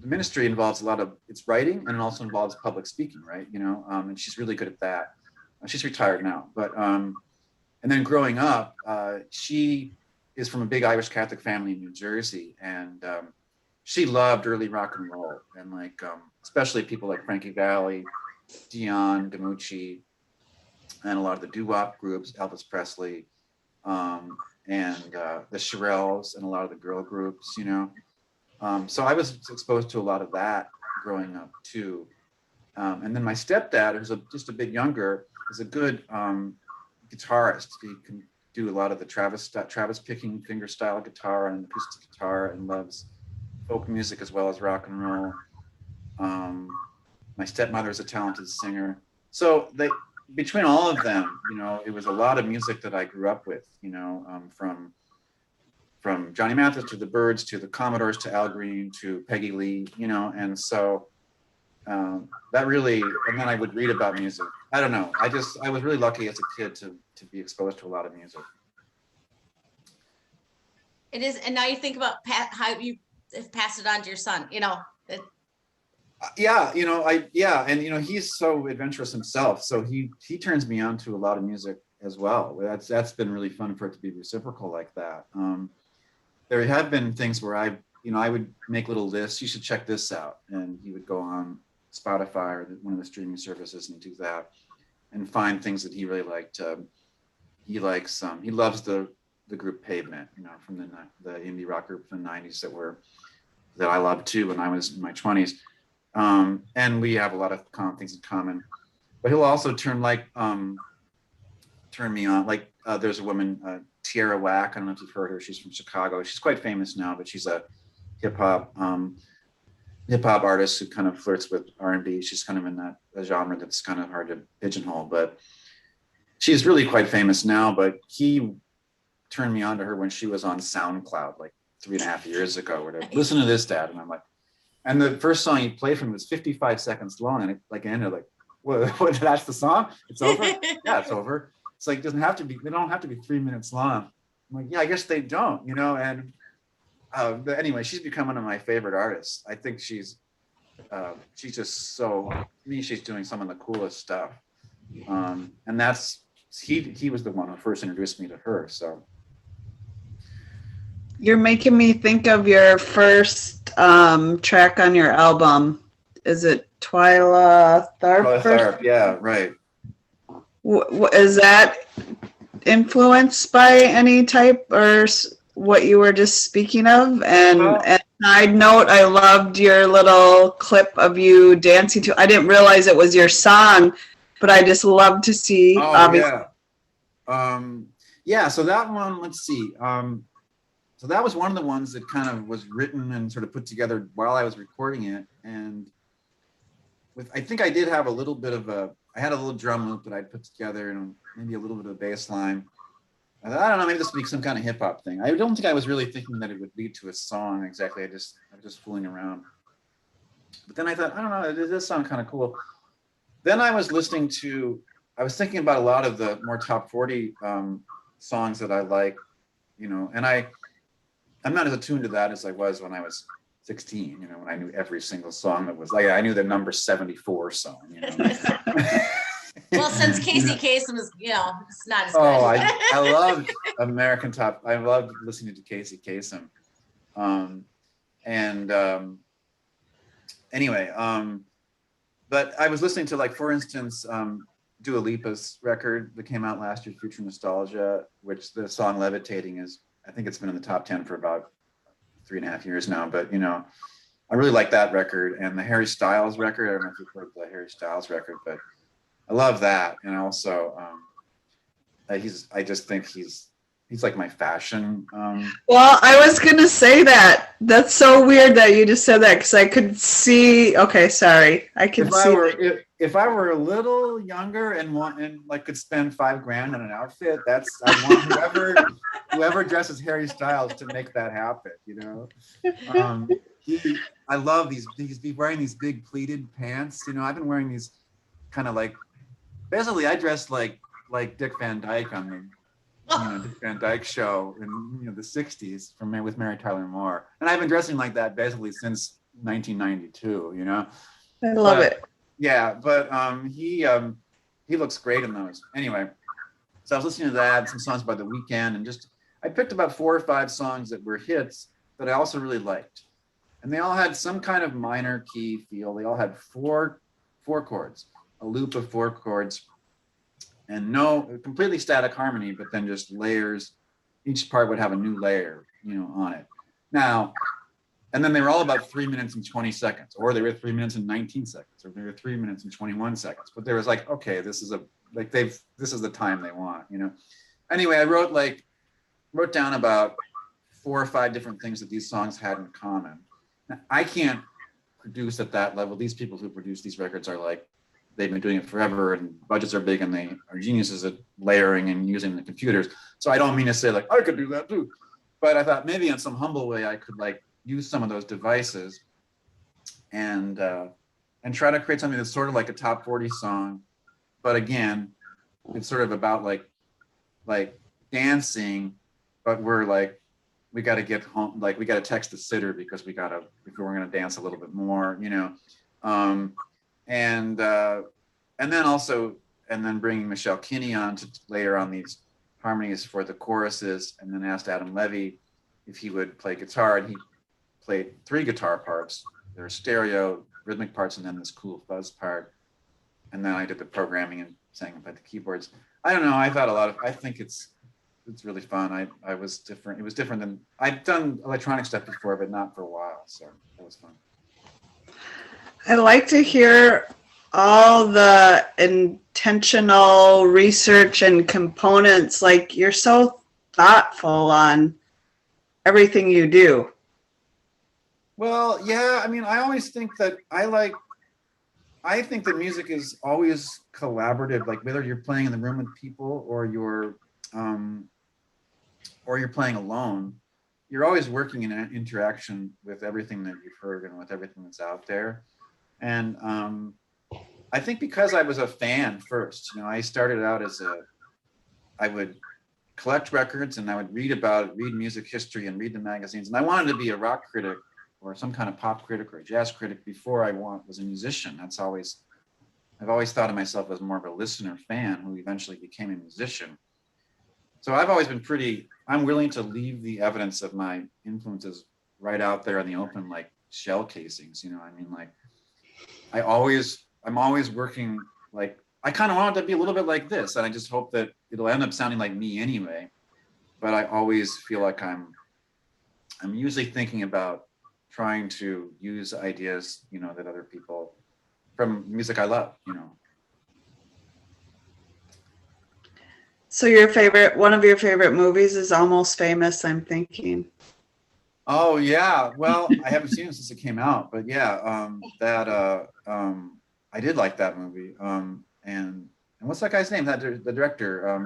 the ministry involves a lot of, it's writing, and it also involves public speaking, right? And she's really good at that. She's retired now, but and then growing up, she is from a big Irish Catholic family in New Jersey, and she loved early rock and roll, and like especially people like Frankie Valli, Dion DiMucci, and a lot of the doo-wop groups, Elvis Presley, and the Shirelles, and a lot of the girl groups, So I was exposed to a lot of that growing up too. And then my stepdad, who's just a bit younger, is a good guitarist. He can do a lot of the Travis picking finger style guitar and acoustic guitar, and loves folk music as well as rock and roll. My stepmother is a talented singer. So between all of them, it was a lot of music that I grew up with, from Johnny Mathis to the Byrds to the Commodores to Al Green to Peggy Lee, and so that really, and then I would read about music. I don't know. I was really lucky as a kid to be exposed to a lot of music.
It is, and now you think about how you passed it on to your son.
And he's so adventurous himself, so he turns me on to a lot of music as well. That's been really fun for it to be reciprocal like that. There have been things where I would make little lists. You should check this out, and he would go on Spotify or one of the streaming services and do that, and find things that he really liked. He loves the group Pavement, from the indie rock group from the '90s that I loved too when I was in my 20s. And we have a lot of things in common. But he'll also turn me on. Like there's a woman, Tierra Whack. I don't know if you've heard her. She's from Chicago. She's quite famous now, but she's a hip hop artist who kind of flirts with R&B. She's kind of in that genre that's kind of hard to pigeonhole, but she's really quite famous now. But he turned me on to her when she was on SoundCloud like 3.5 years ago. Where listen to this, Dad, and I'm like, and the first song he played from was 55 seconds long, and it like ended like, what? That's the song? It's over? Yeah, it's over. It's like, they don't have to be 3 minutes long. I'm like, yeah, I guess they don't, and but anyway, she's become one of my favorite artists. I think she's just so, to me, she's doing some of the coolest stuff. And that's, he was the one who first introduced me to her, so.
You're making me think of your first track on your album. Is it Twyla Tharp?
Tharp, yeah, right.
Is that influenced by any type or what you were just speaking of? And side note, I loved your little clip of you dancing to. I didn't realize it was your song, but I just love to see.
Yeah. So that one, let's see. So that was one of the ones that kind of was written and sort of put together while I was recording it. And I think I did have a little bit of I had a little drum loop that I'd put together and maybe a little bit of bass line. I don't know, maybe this would be some kind of hip hop thing. I don't think I was really thinking that it would lead to a song exactly. I was just fooling around. But then I thought, I don't know, it does sound kind of cool. Then I was thinking about a lot of the more top 40 songs that I like, and I'm not as attuned to that as I was when I was 16, when I knew every single song that was like, I knew the number 74 song,
Well, since Casey Kasem is, it's not as good.
I loved I loved listening to Casey Kasem. But I was listening to, like, for instance, Dua Lipa's record that came out last year, Future Nostalgia, which the song Levitating I think it's been in the top 10 for about 3.5 years now. But I really like that record, and the Harry Styles record. I don't know if you've heard the Harry Styles record, but I love that. And also, I just think he's like my fashion.
Well, I was gonna say that. That's so weird that you just said that, because I could see. Okay, sorry. I can see.
If I were a little younger and like could spend $5,000 on an outfit, I want whoever dresses Harry Styles to make that happen. I love he's wearing these big pleated pants. I've been wearing these kind of like, basically I dressed like Dick Van Dyke on the Dick Van Dyke show in the 60s with Mary Tyler Moore. And I've been dressing like that basically since 1992,
I love it.
Yeah, but he looks great in those. Anyway, so I was listening to that, some songs by The Weeknd, and I picked about 4 or 5 songs that were hits that I also really liked. And they all had some kind of minor key feel. They all had four chords, a loop of 4 chords, and no completely static harmony, but then just layers. Each part would have a new layer, on it. Now, and then they were all about 3 minutes and 20 seconds, or they were 3 minutes and 19 seconds, or they were 3 minutes and 21 seconds. But there was like, okay, this is the time they want, Anyway, I wrote down about 4 or 5 different things that these songs had in common. Now, I can't produce at that level. These people who produce these records are like, they've been doing it forever, and budgets are big, and they are geniuses at layering and using the computers. So I don't mean to say like, I could do that too. But I thought maybe in some humble way I could use some of those devices and try to create something that's sort of like a top 40 song. But again, it's sort of about like dancing, but we got to get home, we got to text the sitter because if we're going to dance a little bit more, and then bringing Michelle Kinney on to layer on these harmonies for the choruses, and then asked Adam Levy if he would play guitar, and he played 3 guitar parts. There are stereo rhythmic parts, and then this cool fuzz part, and then I did the programming and sang about the keyboards. I don't know. I think it's really fun. I was different. It was different than I've done electronic stuff before, but not for a while. So that was fun.
I like to hear all the intentional research and components. Like, you're so thoughtful on everything you do.
Well, yeah. I mean, I always think that I think that music is always collaborative. Like whether you're playing in the room with people or you're playing alone, you're always working in interaction with everything that you've heard and with everything that's out there. And I think because I was a fan first, I started out I would collect records and I would read music history and read the magazines. And I wanted to be a rock critic or some kind of pop critic or a jazz critic before I was a musician. I've always thought of myself as more of a listener fan who eventually became a musician. So I've always been I'm willing to leave the evidence of my influences right out there in the open, like shell casings, I'm always working, I kind of want it to be a little bit like this, and I just hope that it'll end up sounding like me anyway. But I always feel like I'm usually thinking about trying to use ideas, that other people from music I love,
So one of your favorite movies is Almost Famous, I'm thinking.
Oh yeah, well, I haven't seen it since it came out, but yeah, I did like that movie. And what's that guy's name? The director, I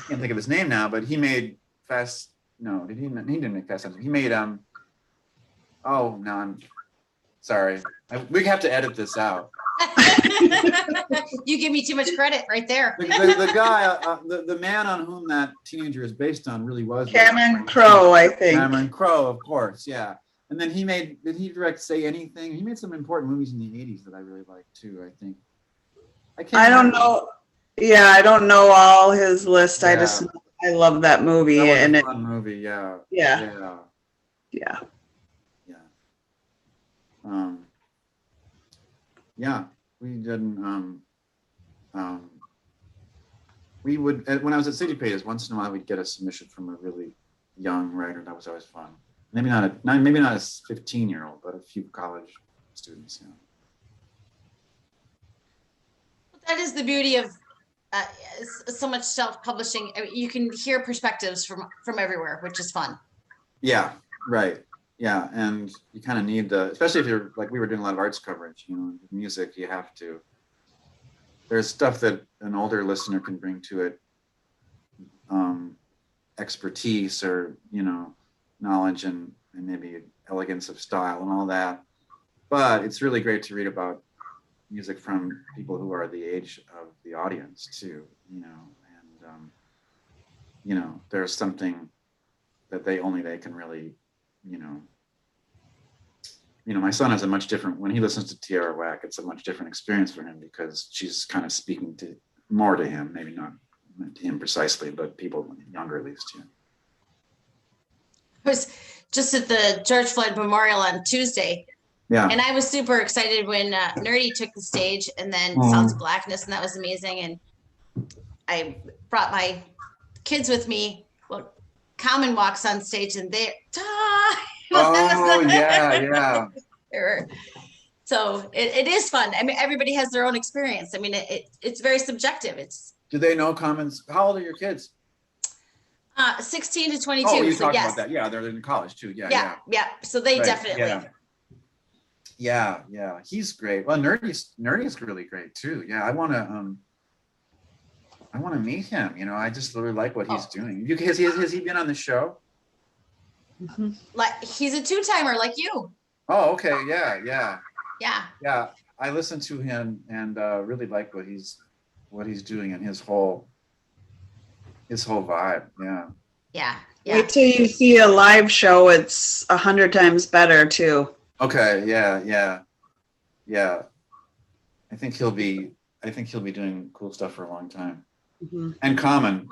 can't think of his name now, but he made Fast. No, he didn't make Fast. He made oh no, I'm sorry. We have to edit this out.
You give me too much credit right there.
The guy, the man on whom that teenager is based on really was
Cameron Crowe, I think.
Cameron Crowe, of course, yeah. And then did he direct Say Anything? He made some important movies in the 80s that I really liked too, I think.
I don't know. Yeah, I don't know all his list. Yeah. I love that movie.
That was a fun movie, yeah.
Yeah. Yeah, we
we would, when I was at City Pages, once in a while we'd get a submission from a really young writer. That was always fun. Maybe not a 15-year-old, but a few college students. Yeah.
That is the beauty of so much self-publishing. I mean, you can hear perspectives from everywhere, which is fun.
Yeah, right. Yeah, and you kind of need the, especially if you're like, we were doing a lot of arts coverage, you know, music, you have to, there's stuff that an older listener can bring to it, expertise or, you know, knowledge and maybe elegance of style and all that. But it's really great to read about music from people who are the age of the audience too, you know, and, you know, there's something that they can really, you know, my son has a much different, when he listens to Tierra Whack, it's a much different experience for him because she's kind of speaking to more to him, maybe not to him precisely, but people younger at least. Yeah.
I was just at the George Floyd Memorial on Tuesday.
Yeah.
And I was super excited when Nerdy took the stage and then Salty Blackness, and that was amazing. And I brought my kids with me. Well, Common walks on stage and they're,
yeah.
So it is fun. I mean, everybody has their own experience. I mean, it's very subjective.
Do they know Commons? How old are your kids?
16 to 22.
Oh, you
so
talked
yes.
about that. Yeah, they're in college too.
Yeah. So they definitely.
Yeah. He's great. Well, Nerdy's really great too. Yeah, I want to meet him. You know, I just really like what he's doing. Has he been on the show?
Mm-hmm.
Like he's a two-timer like you.
Oh, okay. Yeah. I listened to him and really like what he's doing and his whole vibe. Yeah.
Wait till you see a live show. It's 100 times better too. Okay.
Yeah. I think he'll be doing cool stuff for a long time.
Mm-hmm.
And Common,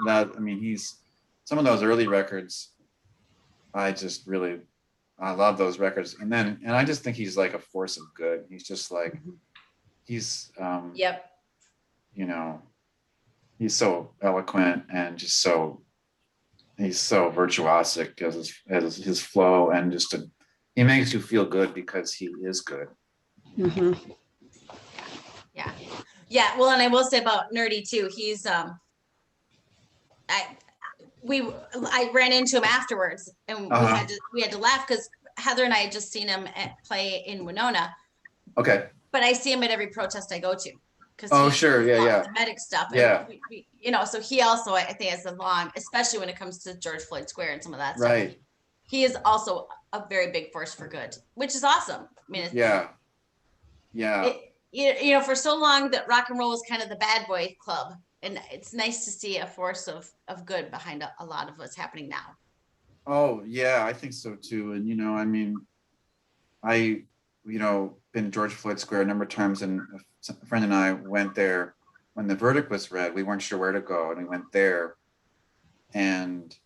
he's some of those early records. I love those records. And I just think he's like a force of good. He's just like, he's, you know, he's so eloquent and just he's so virtuosic as his flow and he makes you feel good because he is good.
Mm-hmm.
Yeah. Well, and I will say about Nerdy too. He's, I ran into him afterwards and we had to laugh because Heather and I had just seen him play in Winona.
Okay.
But I see him at every protest I go to.
Sure. Yeah.
The medic stuff.
Yeah.
We, so he also, I think, has a long, especially when it comes to George Floyd Square and some of that
right.
stuff. He is also a very big force for good, which is awesome. I mean, for so long that rock and roll was kind of the bad boy club. And it's nice to see a force of good behind a lot of what's happening now.
Oh, yeah, I think so too. And, I been George Floyd Square a number of times, and a friend and I went there when the verdict was read. We weren't sure where to go, and we went there. And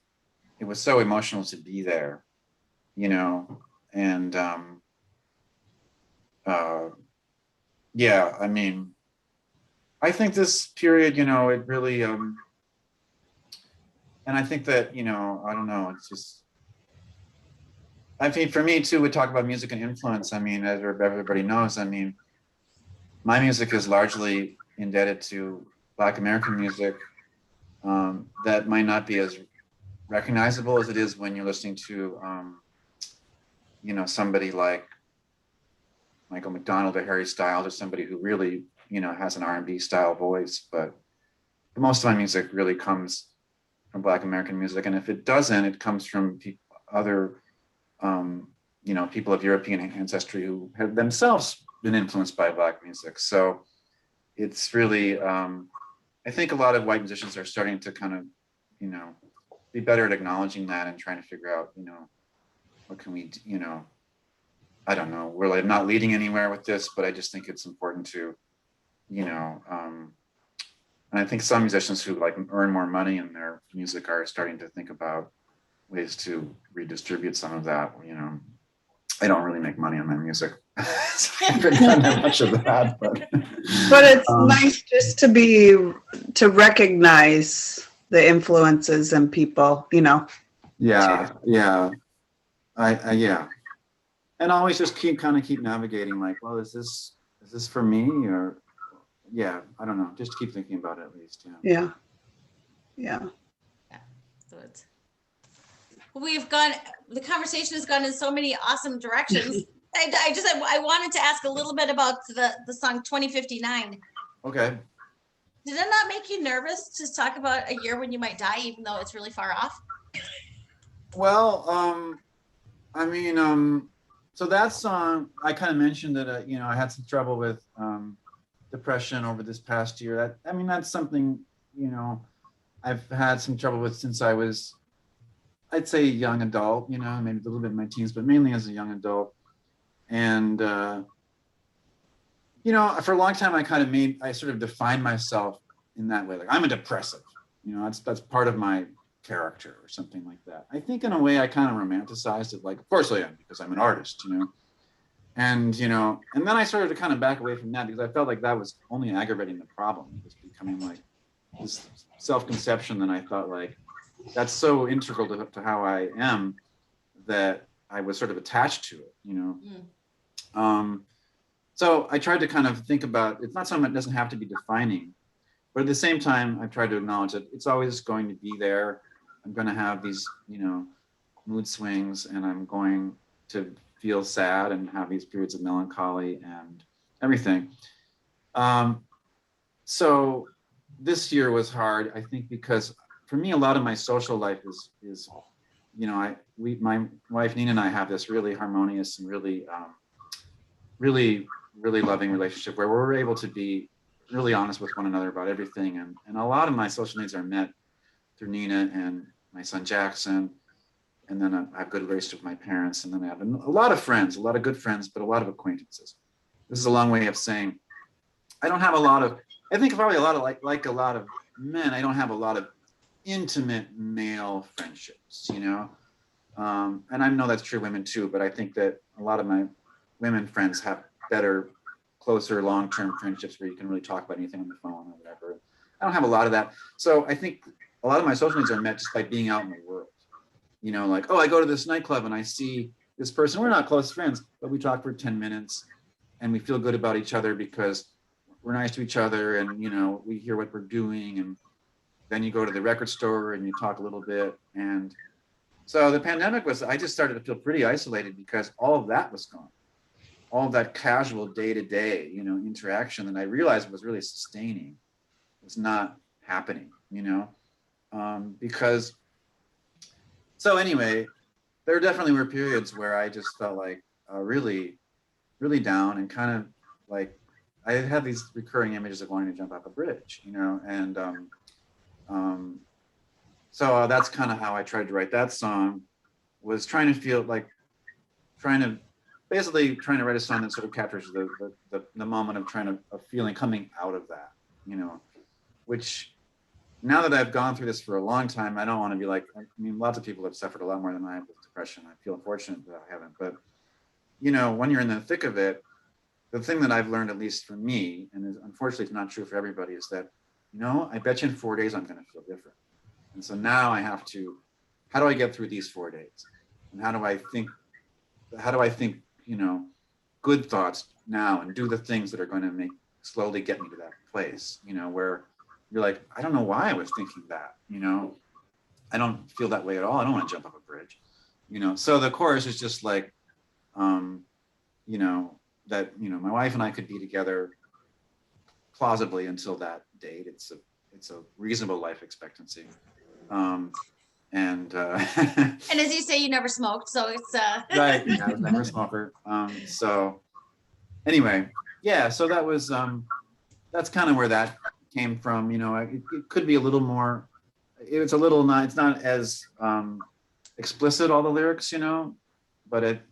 it was so emotional to be there, and I think this period, it really, and I think that, I don't know, it's just, for me too, we talk about music and influence. As everybody knows, my music is largely indebted to Black American music that might not be as recognizable as it is when you're listening to, somebody like Michael McDonald or Harry Styles or somebody who really, has an R&B style voice. But most of my music really comes from Black American music. And if it doesn't, it comes from other, people of European ancestry who have themselves been influenced by Black music. So it's really, I think a lot of white musicians are starting to kind of, be better at acknowledging that and trying to figure out, what can we, I don't know, we're like not leading anywhere with this, but I just think it's important to, and I think some musicians who like earn more money in their music are starting to think about ways to redistribute some of that. I don't really make money on my music. I haven't done that much of that, but
it's nice just to recognize the influences in people,
yeah, yeah. And always just keep navigating, like, well, is this for me, or yeah, I don't know. Just keep thinking about it at least.
Yeah.
So the conversation has gone in so many awesome directions. I wanted to ask a little bit about the song 2059.
Okay.
Did it not make you nervous to talk about a year when you might die, even though it's really far off?
Well, I mean, so that song, I kind of mentioned that, I had some trouble with depression over this past year. That's something, I've had some trouble with since I was, I'd say, young adult, maybe a little bit in my teens, but mainly as a young adult. And, for a long time, I sort of defined myself in that way. Like, I'm a depressive, that's part of my character or something like that. I think in a way I kind of romanticized it, like, of course I am, because I'm an artist, and then I started to kind of back away from that, because I felt like that was only aggravating the problem. It was becoming like this self-conception that I thought, like, that's so integral to how I am, that I was sort of attached to it, So I tried to kind of think about, it's not something that doesn't have to be defining, but at the same time, I've tried to acknowledge that it's always going to be there. I'm going to have these, mood swings, and I'm going to feel sad and have these periods of melancholy and everything. So this year was hard, I think, because for me, a lot of my social life is my wife Nina and I have this really harmonious and really, really loving relationship where we're able to be really honest with one another about everything. And a lot of my social needs are met through Nina and my son Jackson. And then I have a good relationship with my parents. And then I have a lot of friends, a lot of good friends, but a lot of acquaintances. This is a long way of saying, I don't have a lot of, I think probably a lot of, like a lot of men, I don't have a lot of intimate male friendships, and I know that's true of women too, but I think that a lot of my women friends have better, closer, long-term friendships where you can really talk about anything on the phone or whatever. I don't have a lot of that. So I think a lot of my social needs are met just by being out in the world. Like, oh, I go to this nightclub and I see this person. We're not close friends, but we talk for 10 minutes and we feel good about each other because we're nice to each other, and we hear what we're doing. And then you go to the record store and you talk a little bit. And so the pandemic I just started to feel pretty isolated because all of that was gone. All of that casual day-to-day, interaction that I realized was really sustaining was not happening, because, so anyway, there definitely were periods where I just felt like really, really down, and kind of like I had these recurring images of wanting to jump off a bridge, and so that's kind of how I tried to write that song, was trying to write a song that sort of captures the moment of feeling coming out of that, which now that I've gone through this for a long time, I don't want to be like, lots of people have suffered a lot more than I have with depression. I feel fortunate that I haven't, but when you're in the thick of it, the thing that I've learned, at least for me, and unfortunately it's not true for everybody, is that, I bet you in 4 days I'm going to feel different. And so now I have to, how do I get through these 4 days? And how do I think, good thoughts now, and do the things that are going to slowly get me to that place, where you're like, I don't know why I was thinking that, I don't feel that way at all. I don't want to jump off a bridge, So the chorus is just like, that, my wife and I could be together plausibly until that date. It's a reasonable life expectancy. And
and as you say, you never smoked, so it's
right. Yeah, I was never a smoker. So anyway, yeah. So that was that's kind of where that came from. It could be a little more. It's not as explicit, all the lyrics, but it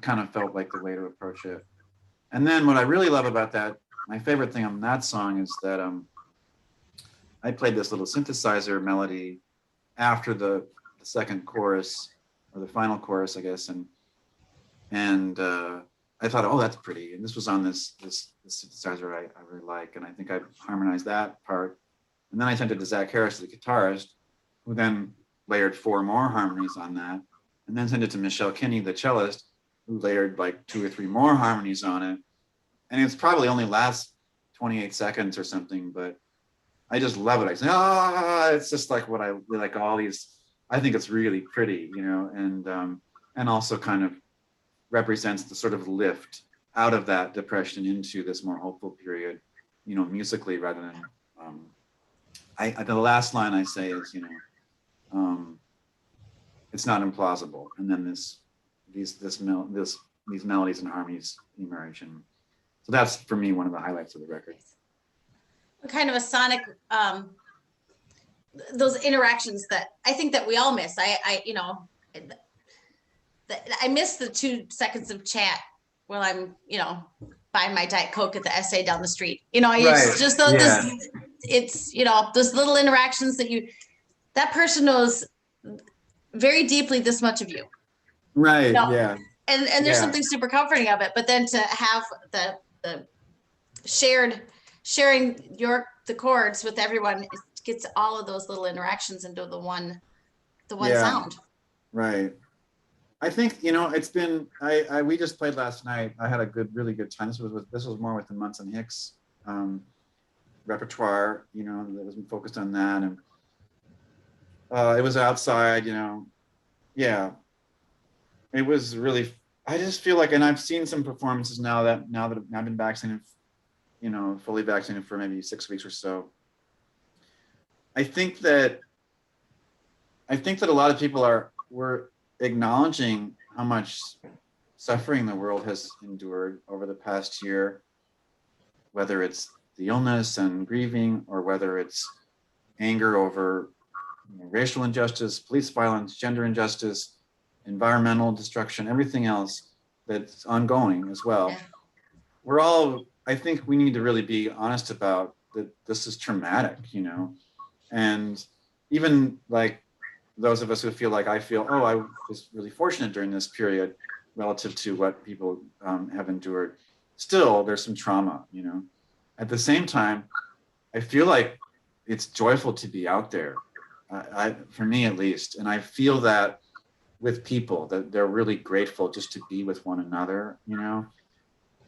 kind of felt like the way to approach it. And then what I really love about that, my favorite thing on that song is that I played this little synthesizer melody after the second chorus, or the final chorus, I guess, and I thought, oh, that's pretty. And this was on this synthesizer I really like. And I think I harmonized that part. And then I sent it to Zach Harris, the guitarist, who then layered 4 more harmonies on that. And then sent it to Michelle Kinney, the cellist, who layered like 2 or 3 more harmonies on it. And it's probably only lasts 28 seconds or something, but I just love it. I say, it's just like what I like, all these, I think it's really pretty, you know, and also kind of represents the sort of lift out of that depression into this more hopeful period, you know, musically rather than, the last line I say is, you know, it's not implausible. And then these melodies and harmonies emerge. And so that's for me, one of the highlights of the record.
Kind of a sonic, those interactions that I think that we all miss. I you know, I miss the 2 seconds of chat while I'm, you know, buying my Diet Coke at the SA down the street. You know, it's just those, it's, you know, those little interactions that person knows very deeply this much of you.
Right.
You know?
Yeah.
And there's something super comforting of it, but then to have the sharing the chords with everyone, it gets all of those little interactions into the one sound.
Right. I think, you know, it's been, we just played last night. I had a really good time. This was more with the Munson Hicks repertoire, you know, that was focused on that. And it was outside, you know. Yeah. It was really, I just feel like, and I've seen some performances now that I've been vaccinated, you know, fully vaccinated for maybe 6 weeks or so. I think that a lot of people were acknowledging how much suffering the world has endured over the past year, whether it's the illness and grieving, or whether it's anger over, you know, racial injustice, police violence, gender injustice, environmental destruction, everything else that's ongoing as well. Yeah. I think we need to really be honest about that. This is traumatic, you know, and even like those of us who feel like I was really fortunate during this period relative to what people have endured. Still, there's some trauma, you know. At the same time, I feel like it's joyful to be out there, for me at least. And I feel that with people, that they're really grateful just to be with one another, you know.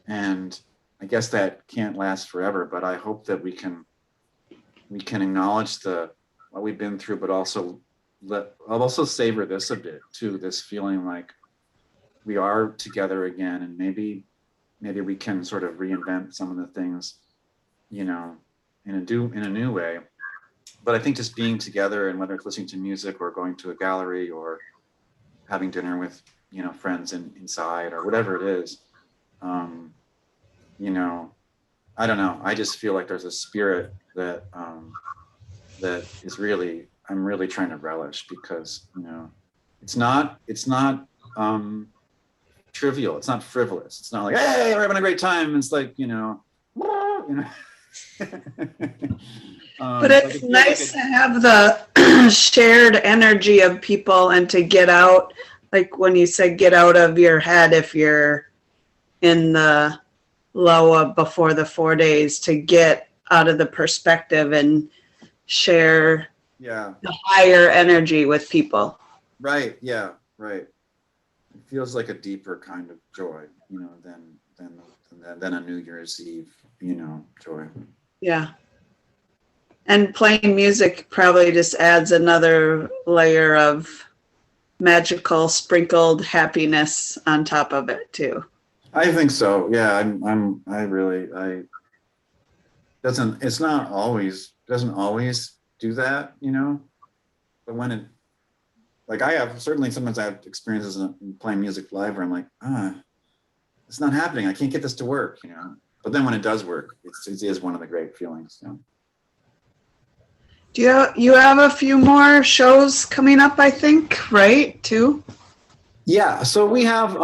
And I guess that can't last forever, but I hope that we can acknowledge what we've been through, but also I'll also savor this a bit too, this feeling like we are together again, and maybe we can sort of reinvent some of the things, you know, in a new way. But I think just being together, and whether it's listening to music or going to a gallery or having dinner with, you know, friends inside or whatever it is, you know, I don't know. I just feel like there's a spirit that is really, I'm really trying to relish, because, you know, it's not trivial. It's not frivolous. It's not like, hey, we're having a great time. It's like, you know.
But it's nice to have the shared energy of people, and to get out, like when you said get out of your head if you're in the low before the 4 days, to get out of the perspective and share the higher energy with people.
Right. Yeah. Right. It feels like a deeper kind of joy, you know, than a New Year's Eve, you know, joy.
Yeah. And playing music probably just adds another layer of magical sprinkled happiness on top of it too.
I think so. Yeah. Doesn't always do that, you know, but when it, like sometimes I have experiences in playing music live where I'm like, it's not happening. I can't get this to work, you know, but then when it does work, it is one of the great feelings, you know.
Do you have a few more shows coming up, I think, right, too?
Yeah, so we have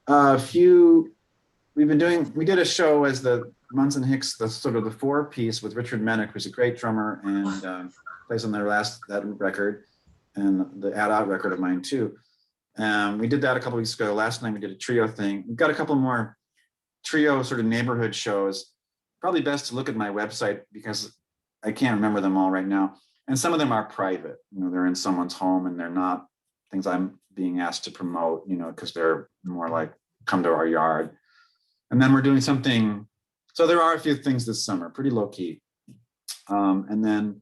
a few, we did a show as the Munson Hicks, the sort of the 4-piece with Richard Mennick, who's a great drummer and plays on that record, and the Add Out record of mine too. We did that a couple weeks ago. Last night we did a trio thing. We've got a couple more trio sort of neighborhood shows. Probably best to look at my website because I can't remember them all right now. And some of them are private. They're in someone's home and they're not things I'm being asked to promote, because they're more like come to our yard. And then we're doing something. So there are a few things this summer, pretty low key. And then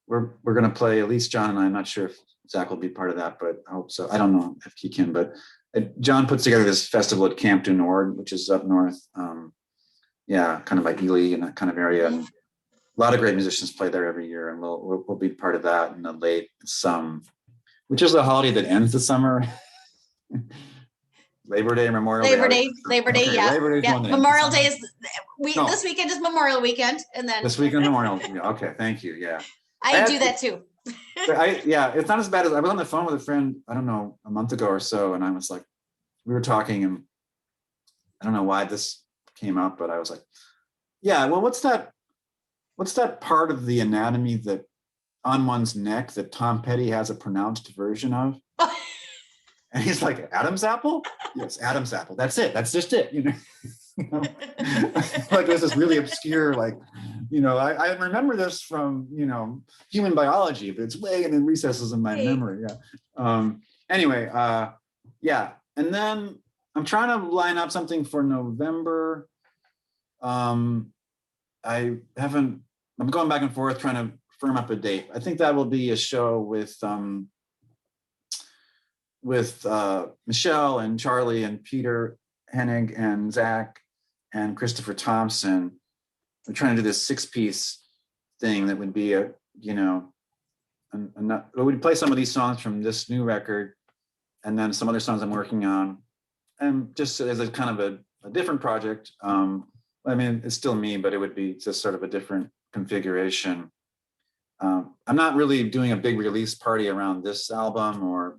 we're going to play, at least John and I, I'm not sure if Zach will be part of that, but I hope so. I don't know if he can, but John puts together this festival at Camp du Nord, which is up north. Kind of by Ely and that kind of area. And a lot of great musicians play there every year, and we'll be part of that in the late which is the holiday that ends the summer. Labor Day, Memorial Day.
Labor Day,
okay,
yeah.
Labor Day
Yeah. Memorial Day is this weekend is Memorial Weekend, and then
this weekend Memorial. Okay, thank you. Yeah,
I do that too.
It's not as bad as I was on the phone with a friend, I don't know, a month ago or so, and I was like, we were talking, and I don't know why this came up, but I was like, yeah, well, what's that part of the anatomy that on one's neck that Tom Petty has a pronounced version of? And he's like, Adam's apple? Yes, Adam's apple. That's it. That's just it. Like there's this really obscure, I remember this from, human biology, but it's way in the recesses of my memory. Yeah. Anyway, yeah. And then I'm trying to line up something for November. I'm going back and forth trying to firm up a date. I think that will be a show with Michelle and Charlie and Peter Hennig and Zach and Christopher Thompson. We're trying to do this 6-piece thing that would be we'd play some of these songs from this new record and then some other songs I'm working on, and just as a kind of a different project. I mean, it's still me, but it would be just sort of a different configuration. I'm not really doing a big release party around this album, or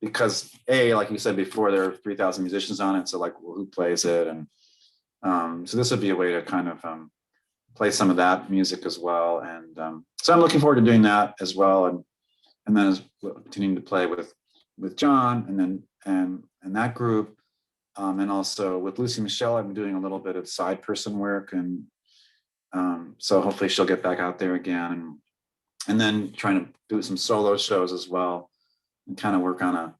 because like you said before, there are 3,000 musicians on it, so who plays it? And so this would be a way to kind of play some of that music as well. And so I'm looking forward to doing that as well, and then continuing to play with John and that group. And also with Lucy Michelle, I've been doing a little bit of side person work, and so hopefully she'll get back out there again, and then trying to do some solo shows as well, and kind of work on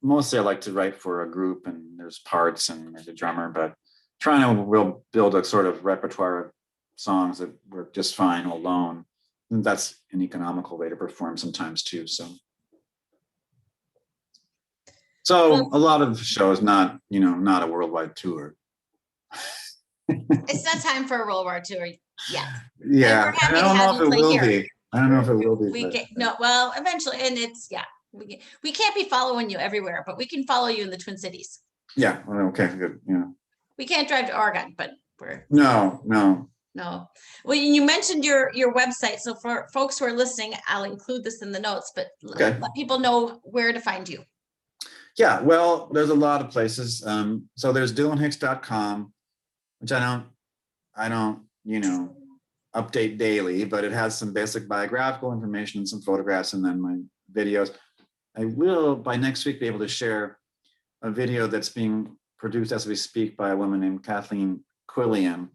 mostly I like to write for a group, and there's parts and there's a drummer, but trying to build a sort of repertoire of songs that work just fine alone. And that's an economical way to perform sometimes too. So a lot of shows, not a worldwide tour.
It's not time for a World War II yet.
Yeah,
we're happy
I don't
to have
know if
you
it
play
will
here.
be. I don't know if it will be.
Eventually, and it's we can't be following you everywhere, but we can follow you in the Twin Cities.
Yeah. Well, okay. Good. Yeah.
We can't drive to Oregon, but we're
no.
Well, you mentioned your website, so for folks who are listening, I'll include this in the notes, but let people know where to find you.
Yeah, well, there's a lot of places. So there's dylanhicks.com, which I don't, update daily, but it has some basic biographical information and some photographs, and then my videos. I will, by next week, be able to share a video that's being produced as we speak by a woman named Kathleen Quillian,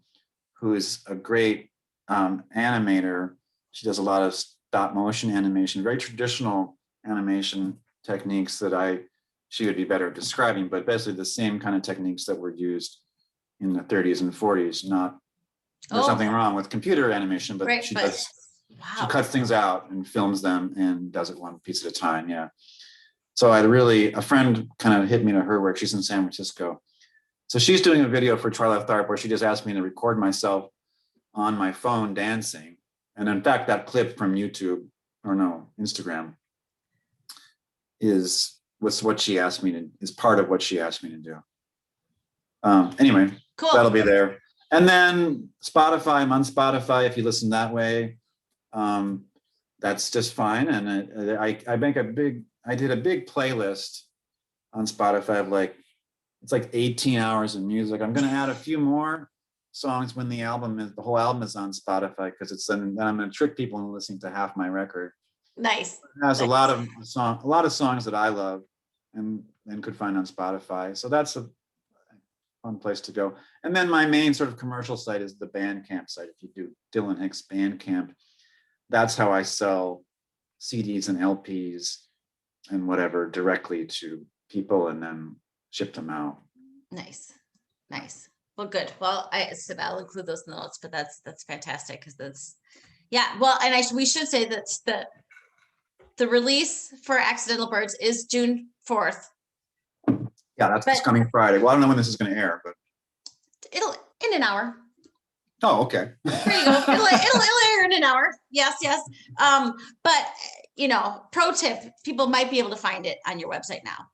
who is a great animator. She does a lot of stop motion animation, very traditional animation techniques that she would be better at describing, but basically the same kind of techniques that were used in the 30s and 40s. There's nothing wrong with computer animation, but she cuts things out and films them and does it one piece at a time. Yeah. So a friend kind of hit me to her work. She's in San Francisco. So she's doing a video for Try Left Art where she just asked me to record myself on my phone dancing. And in fact, that clip from Instagram is what she asked me to, is part of what she asked me to do. Anyway, cool. That'll be there. And then Spotify, I'm on Spotify if you listen that way. That's just fine. And I did a big playlist on Spotify of it's 18 hours of music. I'm going to add a few more songs when the whole album is on Spotify, because then I'm going to trick people into listening to half my record.
Nice.
It has a lot of songs that I love. and could find on Spotify. So that's a fun place to go. And then my main sort of commercial site is the Bandcamp site. If you do Dylan Hicks Bandcamp, that's how I sell CDs and LPs and whatever directly to people and then ship them out.
Nice. Well, good. Well, I'll include those in the notes, but that's fantastic because that's, yeah. Well, and we should say that the release for Accidental Birds is June 4th.
Yeah, that's this coming Friday. Well, I don't know when this is going to air, but
it'll in an hour.
Oh, okay.
There you go. It'll air in an hour. Yes. But pro tip: people might be able to find it on your website now.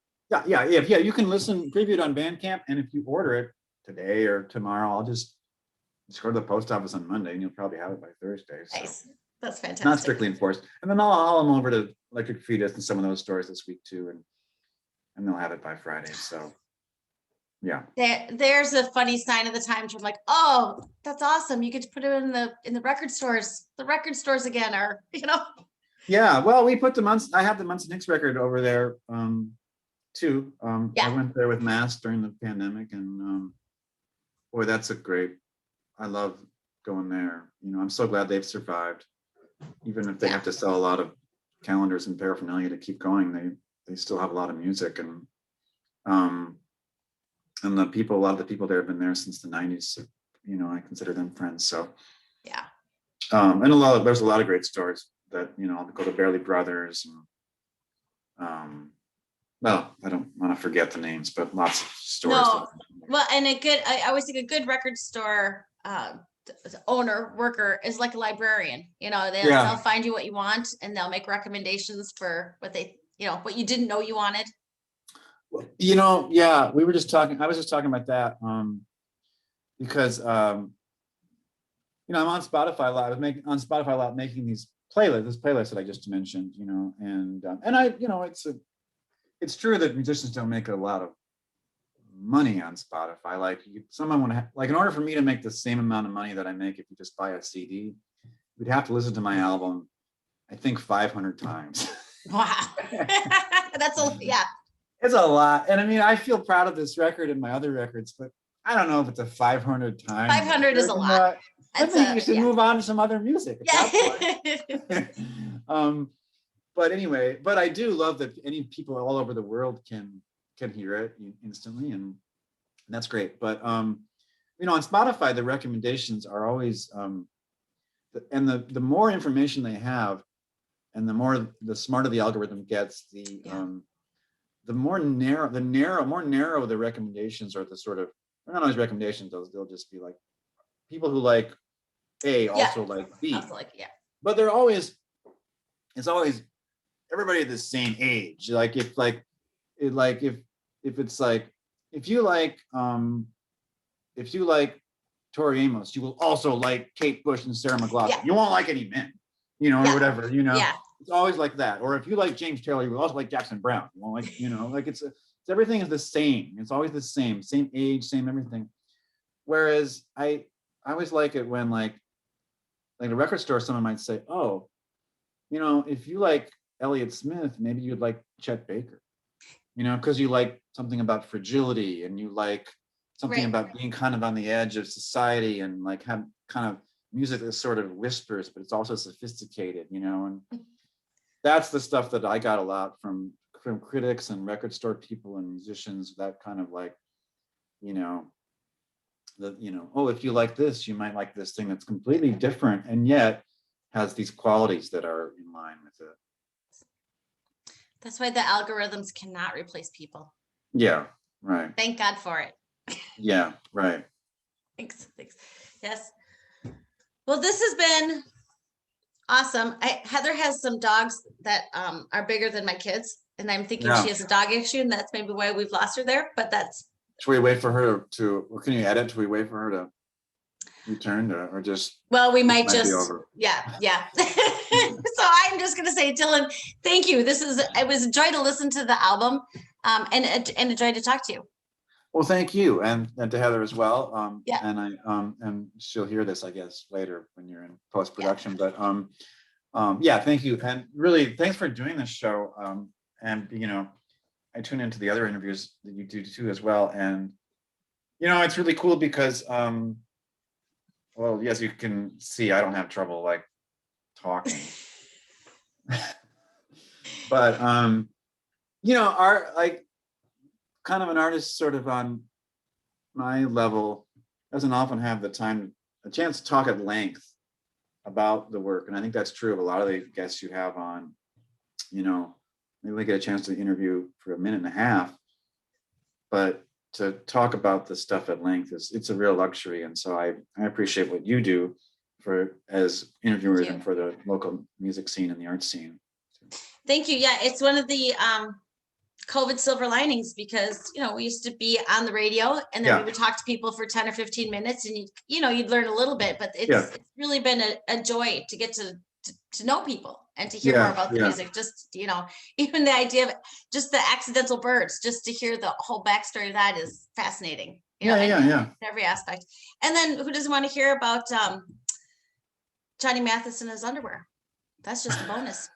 Yeah. You can preview it on Bandcamp, and if you order it today or tomorrow, I'll just go to the post office on Monday, and you'll probably have it by Thursday. So.
Nice. That's fantastic.
Not strictly enforced, and then I'll them over to Electric Fetus and some of those stores this week too, and they'll have it by Friday. So, yeah.
There's a funny sign of the times where I'm like, oh, that's awesome. You get to put it in the record stores. The record stores again are,
Yeah, well, we put I have the Munson Hicks record over there too. I went there with Mass during the pandemic, and boy, that's I love going there. I'm so glad they've survived. Even if they have to sell a lot of calendars and paraphernalia to keep going, they still have a lot of music, and a lot of the people there have been there since the 90s. So, I consider them friends. So
yeah.
And there's a lot of great stores that I'll go to Barely Brothers, and well, I don't want to forget the names, but lots of stores.
No. Well, and I always think a good record store worker is like a librarian. They'll find you what you want, and they'll make recommendations for what what you didn't know you wanted.
Yeah, I was just talking about that because I'm on Spotify a lot. I was on Spotify a lot, making this playlist that I just mentioned, and I it's true that musicians don't make a lot of money on Spotify. Like in order for me to make the same amount of money that I make if you just buy a CD, you'd have to listen to my album, I think 500 times.
Wow. That's
It's a lot. And I mean, I feel proud of this record and my other records, but I don't know if it's a 500 times.
500 is a lot.
I think you should move on to some other music.
Yeah.
But anyway, I do love that any people all over the world can hear it instantly, and that's great. But on Spotify, the recommendations are always and the more information they have, and the smarter the algorithm gets, the more narrow the recommendations are. The sort of, they're not always recommendations, they'll just be like people who like A also like B.
Also like, yeah.
But it's always everybody at the same age. Like if you like Tori Amos, you will also like Kate Bush and Sarah McLachlan. Yeah. You won't like any men, or whatever,
Yeah.
It's always like that. Or if you like James Taylor, you will also like Jackson Brown. You won't like, it's everything is the same. It's always the same age, same everything. Whereas I always like it when like a record store, someone might say, oh, if you like Elliott Smith, maybe you'd like Chet Baker, because you like something about fragility, and you like something about being kind of on the edge of society, and like have kind of music that sort of whispers, but it's also sophisticated, and that's the stuff that I got a lot from critics and record store people and musicians. That kind of like, if you like this, you might like this thing that's completely different and yet has these qualities that are in line with it.
That's why the algorithms cannot replace people.
Yeah, right.
Thank God for it.
Yeah, right.
Thanks. Yes. Well, this has been awesome. Heather has some dogs that are bigger than my kids, and I'm thinking she has a dog issue, and that's maybe why we've lost her there. But that's.
Should we wait for her to? Or can you edit? Should we wait for her to return, or just?
Well, we might just. Yeah. So I'm just gonna say, Dylan, thank you. It was a joy to listen to the album, and a joy to talk to you.
Well, thank you, and to Heather as well.
Yeah.
And and she'll hear this, I guess, later when you're in post production. Yeah. But thank you, and really thanks for doing this show. And I tune into the other interviews that you do too as well, and it's really cool because well, yes, you can see I don't have trouble like talking, but like kind of an artist sort of on my level doesn't often have a chance to talk at length about the work, and I think that's true of a lot of the guests you have on. Maybe we get a chance to interview for a minute and a half, but to talk about the stuff at length it's a real luxury. And so I appreciate what you do as interviewers and for the local music scene and the art scene.
Thank you. Yeah, it's one of the COVID silver linings, because we used to be on the radio and then we would talk to people for 10 or 15 minutes, and you'd learn a little bit, but it's really been a joy to get to know people and to hear more about the music. Just even the idea of just the accidental birds, just to hear the whole backstory of that is fascinating. Every aspect. And then who doesn't want to hear about Johnny Mathis in his underwear? That's just a bonus.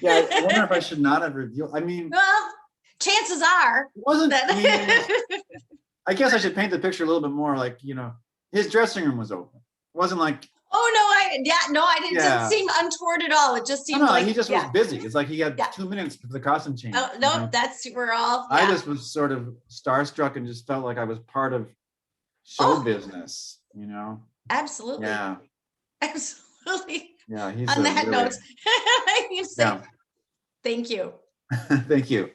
Yeah, I wonder if I should not have revealed. I mean,
well, chances are
wasn't that. I guess I should paint the picture a little bit more. Like his dressing room was open. It wasn't like.
Oh no, I didn't. It didn't seem untoward at all. It just seemed like
he just was busy. It's like he had 2 minutes for the costume change.
Oh no, we're all.
I just was sort of starstruck and just felt like I was part of show business.
Absolutely.
Yeah.
Absolutely.
Yeah, he's
on that note.
Yeah.
Thank you.
Thank you.